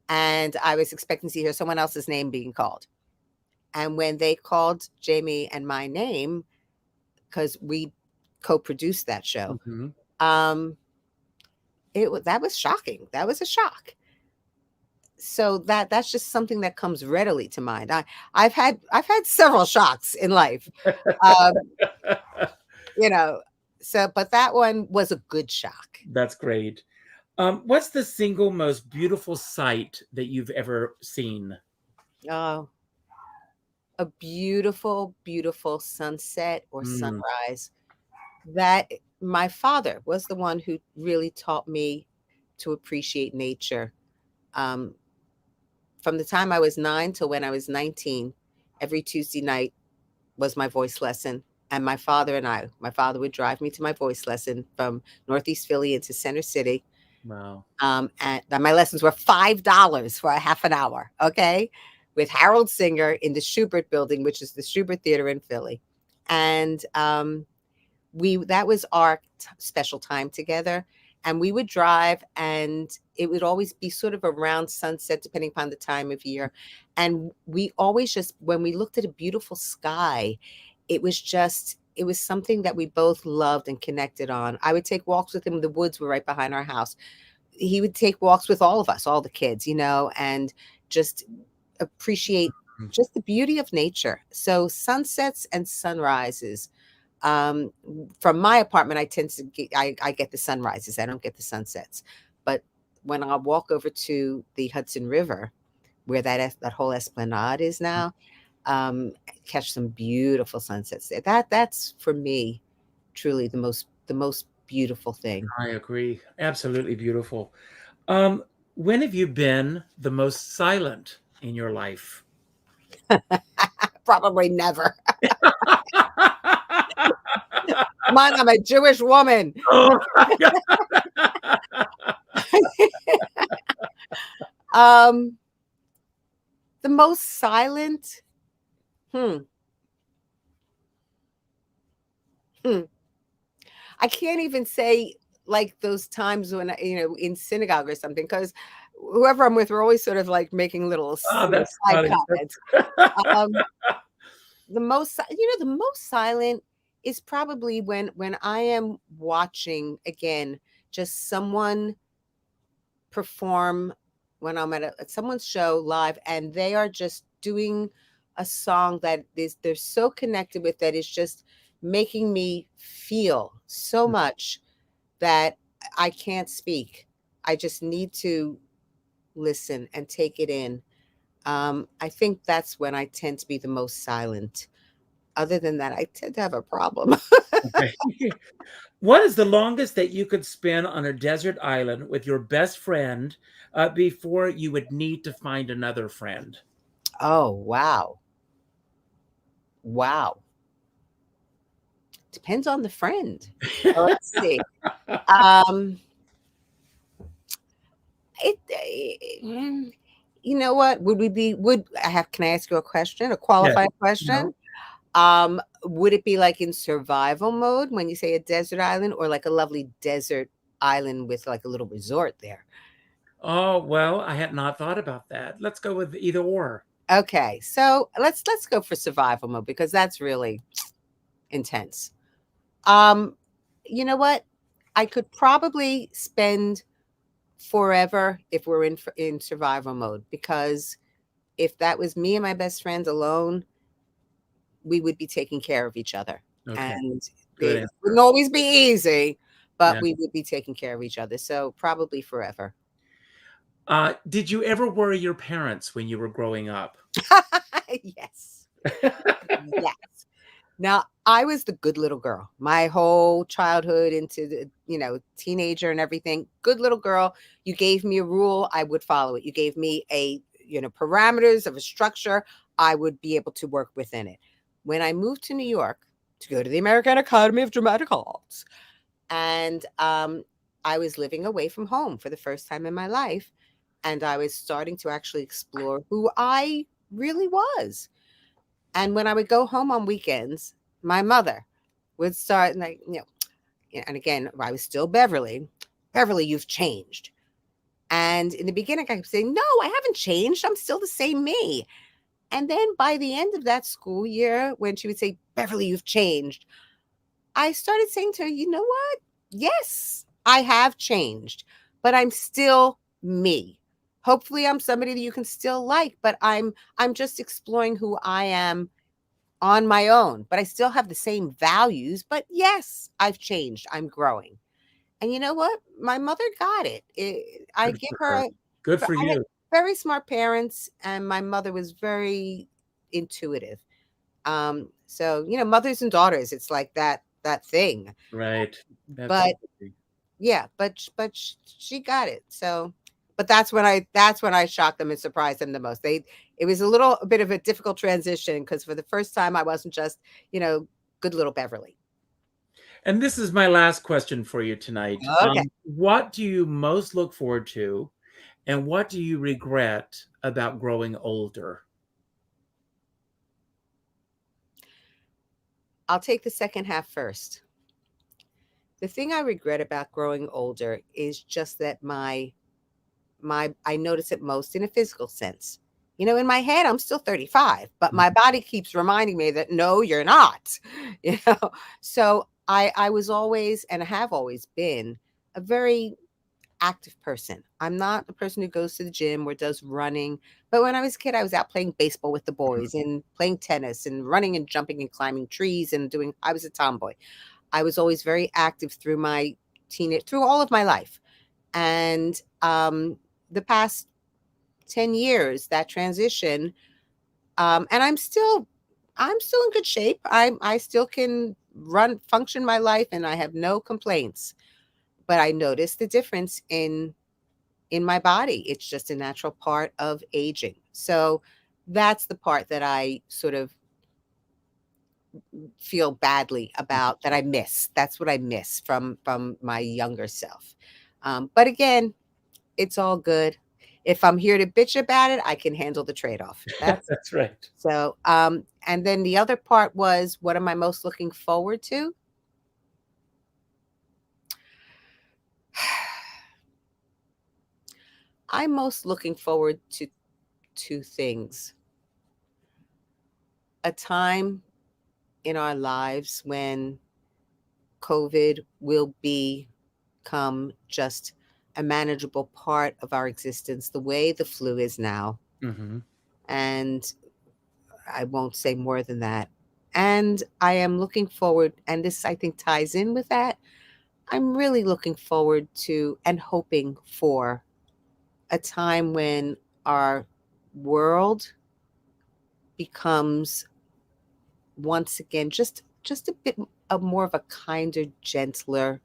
And I was expecting to hear someone else's name being called. And when they called Jamie and my name, because we co-produced that show, Mhm. that was shocking. That was a shock. So that's just something that comes readily to mind. I've had several shocks in life, um, So, but that one was a good shock. That's great. What's the single most beautiful sight that you've ever seen? Oh, a beautiful, beautiful sunset or Mm. sunrise. That my father was the one who really taught me to appreciate nature. Um, from the time I was 9 till when I was 19, every Tuesday night was my voice lesson. And my father would drive me to my voice lesson from Northeast Philly into Center City. Wow. And my lessons were $5 for a half an hour. Okay. With Harold Singer in the Schubert building, which is the Schubert Theater in Philly. And, that was our special time together. And we would drive, and it would always be sort of around sunset, depending upon the time of year. And we always just, when we looked at a beautiful sky, it was something that we both loved and connected on. I would take walks with him. The woods were right behind our house. He would take walks with all of us, all the kids, and just appreciate just the beauty of nature. So sunsets and sunrises. From my apartment, I tend to I get the sunrises. I don't get the sunsets. But when I walk over to the Hudson River, where that whole esplanade is now, catch some beautiful sunsets there. That's for me truly the most beautiful thing. I agree. Absolutely beautiful. When have you been the most silent in your life? Probably never. Come on, I'm a Jewish woman. Oh my God. The most silent. Hmm. I can't even say like those times when in synagogue or something, because whoever I'm with, we're always sort of like making little Oh, that's side funny. comments. Um, the most silent is probably when I am watching again just someone perform, when I'm at someone's show live, and they are just doing a song that they're so connected with, that is just making me feel so much that I can't speak. I just need to listen and take it in. I think that's when I tend to be the most silent. Other than that, I tend to have a problem. Okay. What is the longest that you could spend on a desert island with your best friend before you would need to find another friend? Oh, wow. Wow. Depends on the friend. Let's see. Um, you know what? Would I have, can I ask you a question, a Yes. qualified question? No. Would it be like in survival mode when you say a desert island, or like a lovely desert island with like a little resort there? Oh, well, I had not thought about that. Let's go with either or. Okay, so let's go for survival mode because that's really intense. Um, you know what? I could probably spend forever if we're in survival mode, because if that was me and my best friend alone, we would be taking care of each other. Okay. And Good it answer. wouldn't always be easy, but Yeah. we would be taking care of each other. So probably forever. Did you ever worry your parents when you were growing up? Yes. Yes. Now, I was the good little girl. My whole childhood into the, teenager and everything. Good little girl. You gave me a rule, I would follow it. You gave me parameters of a structure, I would be able to work within it. When I moved to New York to go to the American Academy of Dramatic Arts, and I was living away from home for the first time in my life, and I was starting to actually explore who I really was. And when I would go home on weekends, my mother would start like, and again, I was still Beverly. Beverly, you've changed. And in the beginning, I kept saying, no, I haven't changed. I'm still the same me. And then by the end of that school year, when she would say, Beverly, you've changed, I started saying to her, you know what? Yes, I have changed, but I'm still me. Hopefully I'm somebody that you can still like, but I'm just exploring who I am on my own, but I still have the same values. But yes, I've changed. I'm growing. And you know what? My mother got it. I Good give for her. her, Good for I had you. very smart parents, and my mother was very intuitive. So, mothers and daughters, it's like that thing. Right. But Absolutely. yeah, but she got it. So, but that's when I shocked them and surprised them the most. It was a little bit of a difficult transition because for the first time I wasn't just, good little Beverly. And this is my last question for you tonight. Okay. What do you most look forward to, and what do you regret about growing older? I'll take the second half first. The thing I regret about growing older is just that my I notice it most in a physical sense. In my head, I'm still 35, but my body keeps reminding me that no, you're not. You know, so I was always and have always been a very active person. I'm not a person who goes to the gym or does running. But when I was a kid, I was out playing baseball with the boys and playing tennis and running and jumping and climbing trees and I was a tomboy. I was always very active through my through all of my life. And the past 10 years, that transition, and I'm still in good shape. I still can function my life, and I have no complaints. But I noticed the difference in my body. It's just a natural part of aging. So that's the part that I sort of feel badly about, that I miss. That's what I miss from my younger self. But again, it's all good. If I'm here to bitch about it, I can handle the trade-off. That's That's right. so. And then the other part was, what am I most looking forward to? I'm most looking forward to two things. A time in our lives when COVID will become just a manageable part of our existence, the way the flu is now. Hmm. And I won't say more than that. And I am looking forward, and this I think ties in with that. I'm really looking forward to and hoping for a time when our world becomes once again, just a bit of more of a kinder, gentler,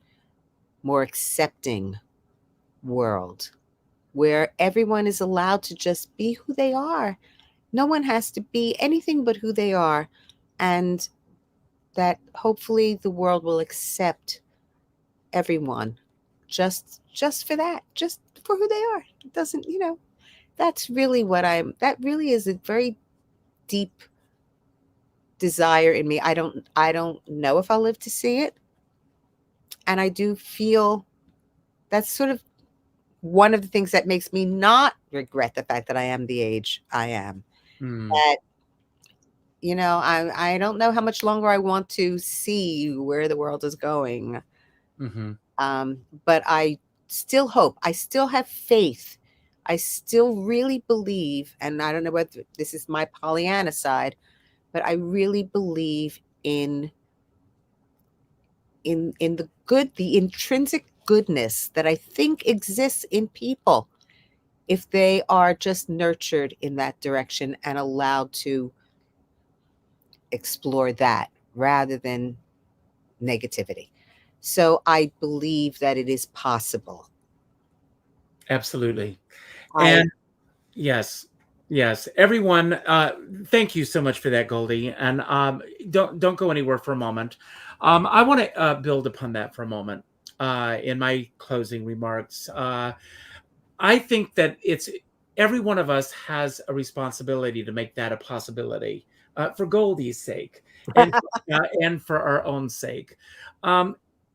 more accepting world where everyone is allowed to just be who they are. No one has to be anything but who they are. And that hopefully the world will accept everyone just for that, just for who they are. It doesn't, that's really that really is a very deep desire in me. I don't know if I'll live to see it. And I do feel that's sort of one of the things that makes me not regret the fact that I am the age I am. That, I don't know how much longer I want to see where the world is going. But I still hope, I still have faith. I still really believe, and I don't know whether this is my Pollyanna side, but I really believe in the good, the intrinsic goodness that I think exists in people if they are just nurtured in that direction and allowed to explore that rather than negativity. So I believe that it is possible. Absolutely. And yes, everyone, thank you so much for that, Goldie. And don't go anywhere for a moment. I want to build upon that for a moment in my closing remarks. I think that every one of us has a responsibility to make that a possibility for Goldie's sake and for our own sake.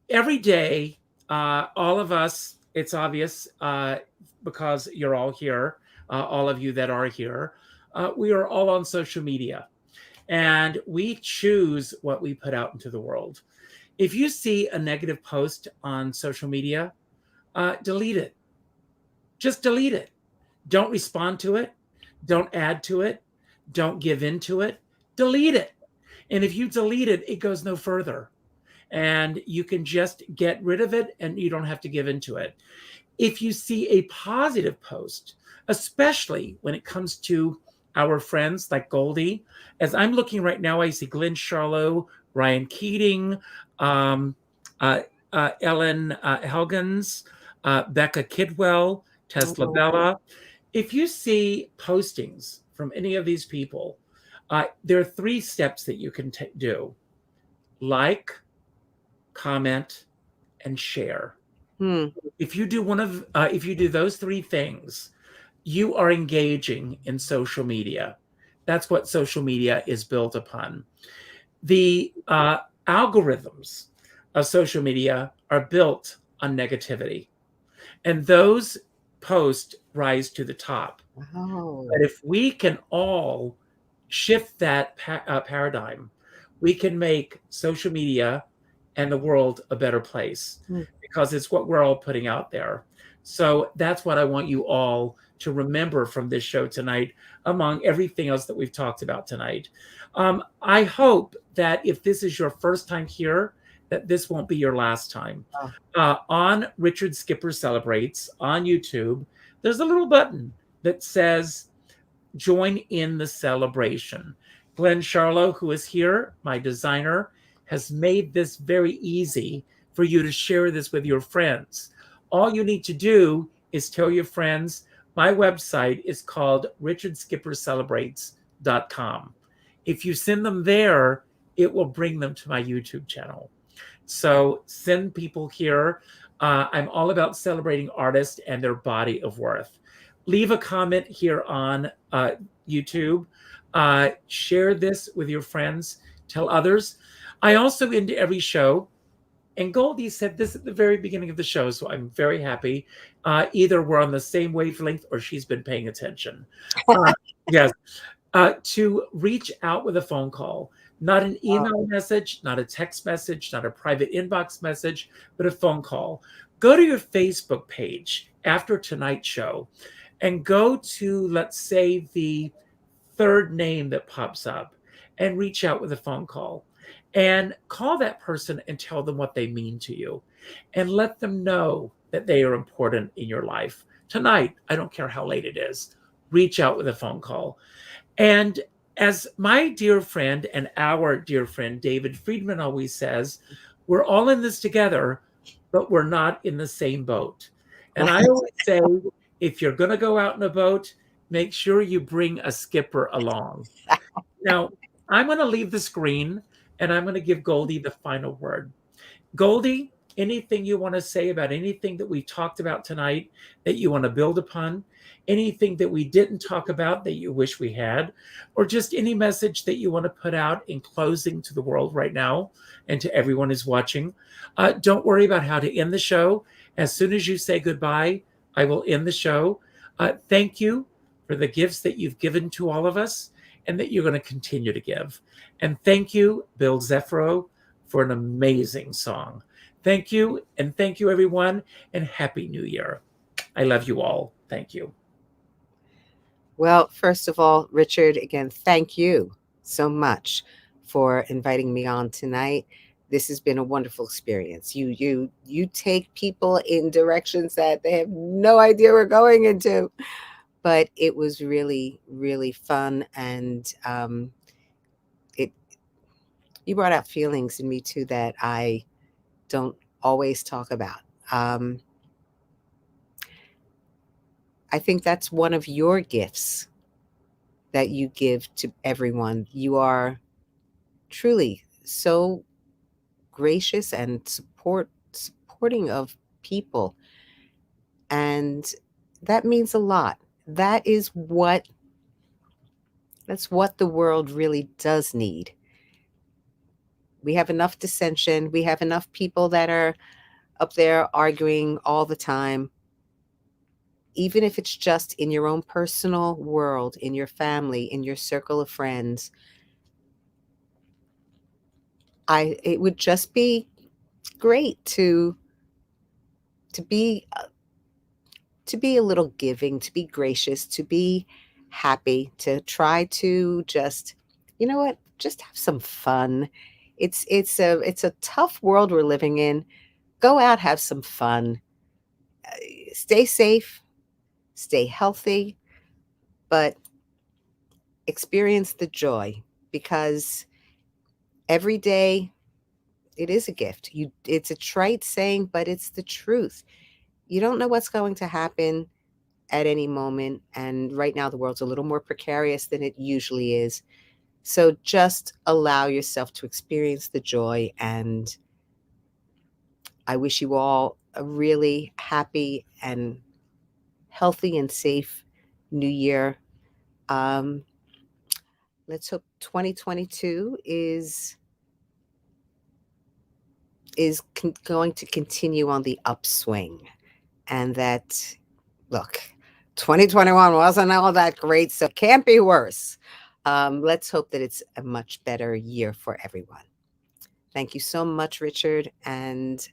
Every day, all of us, it's obvious because you're all here, all of you that are here, we are all on social media and we choose what we put out into the world. If you see a negative post on social media, delete it. Just delete it. Don't respond to it. Don't add to it. Don't give in to it. Delete it. And if you delete it, it goes no further. And you can just get rid of it and you don't have to give into it. If you see a positive post, especially when it comes to our friends like Goldie, as I'm looking right now, I see Glenn Charlo, Ryan Keating, Ellen Helgens, Becca Kidwell, Tesla Bella. If you see postings from any of these people, there are 3 steps that you can do. Like, comment, and share. If you do if you do those 3 things, you are engaging in social media. That's what social media is built upon. The algorithms of social media are built on negativity, and those posts rise to the top. But if we can all shift that paradigm, we can make social media and the world a better place because it's what we're all putting out there. So that's what I want you all to remember from this show tonight, among everything else that we've talked about tonight. I hope that if this is your first time here, that this won't be your last time. On Richard Skipper Celebrates on YouTube, there's a little button that says join in the celebration. Glenn Charlo, who is here, my designer, has made this very easy for you to share this with your friends. All you need to do is tell your friends, my website is called richardskippercelebrates.com. If you send them there, it will bring them to my YouTube channel. So send people here. I'm all about celebrating artists and their body of worth. Leave a comment here on YouTube. Share this with your friends. Tell others. I also end every show, and Goldie said this at the very beginning of the show, so I'm very happy. Either we're on the same wavelength or she's been paying attention. Yes. To reach out with a phone call, not an email message, not a text message, not a private inbox message, but a phone call. Go to your Facebook page after tonight's show and go to, let's say, the 3rd name that pops up and reach out with a phone call. And call that person and tell them what they mean to you. And let them know that they are important in your life. Tonight, I don't care how late it is, reach out with a phone call. And As my dear friend and our dear friend David Friedman always says, we're all in this together, but we're not in the same boat. And I always say, if you're going to go out in a boat, make sure you bring a skipper along. Now, I'm going to leave the screen and I'm going to give Goldie the final word. Goldie, anything you want to say about anything that we talked about tonight that you want to build upon? Anything that we didn't talk about that you wish we had? Or just any message that you want to put out in closing to the world right now and to everyone who's watching? Don't worry about how to end the show. As soon as you say goodbye, I will end the show. Thank you for the gifts that you've given to all of us and that you're going to continue to give. And thank you, Bill Zeffiro, for an amazing song. Thank you, and thank you, everyone, and Happy New Year. I love you all. Thank you. Well, first of all, Richard, again, thank you so much for inviting me on tonight. This has been a wonderful experience. You take people in directions that they have no idea we're going into, but it was really, really fun, and you brought out feelings in me too that I don't always talk about. I think that's one of your gifts that you give to everyone. You are truly so gracious and supporting of people, and that means a lot. That's what the world really does need. We have enough dissension. We have enough people that are up there arguing all the time. Even if it's just in your own personal world, in your family, in your circle of friends, it would just be great to be a little giving, to be gracious, to be happy, to try to just, you know what, just have some fun. It's a tough world we're living in. Go out, have some fun. Stay safe, stay healthy, but experience the joy, because every day it is a gift. It's a trite saying, but it's the truth. You don't know what's going to happen at any moment, and right now the world's a little more precarious than it usually is. So just allow yourself to experience the joy, and I wish you all a really happy and healthy and safe new year. Let's hope 2022 is going to continue on the upswing, and that, look, 2021 wasn't all that great, so it can't be worse. Let's hope that it's a much better year for everyone. Thank you so much, Richard, and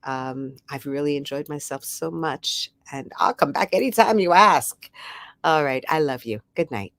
I've really enjoyed myself so much, and I'll come back anytime you ask. All right, I love you. Good night.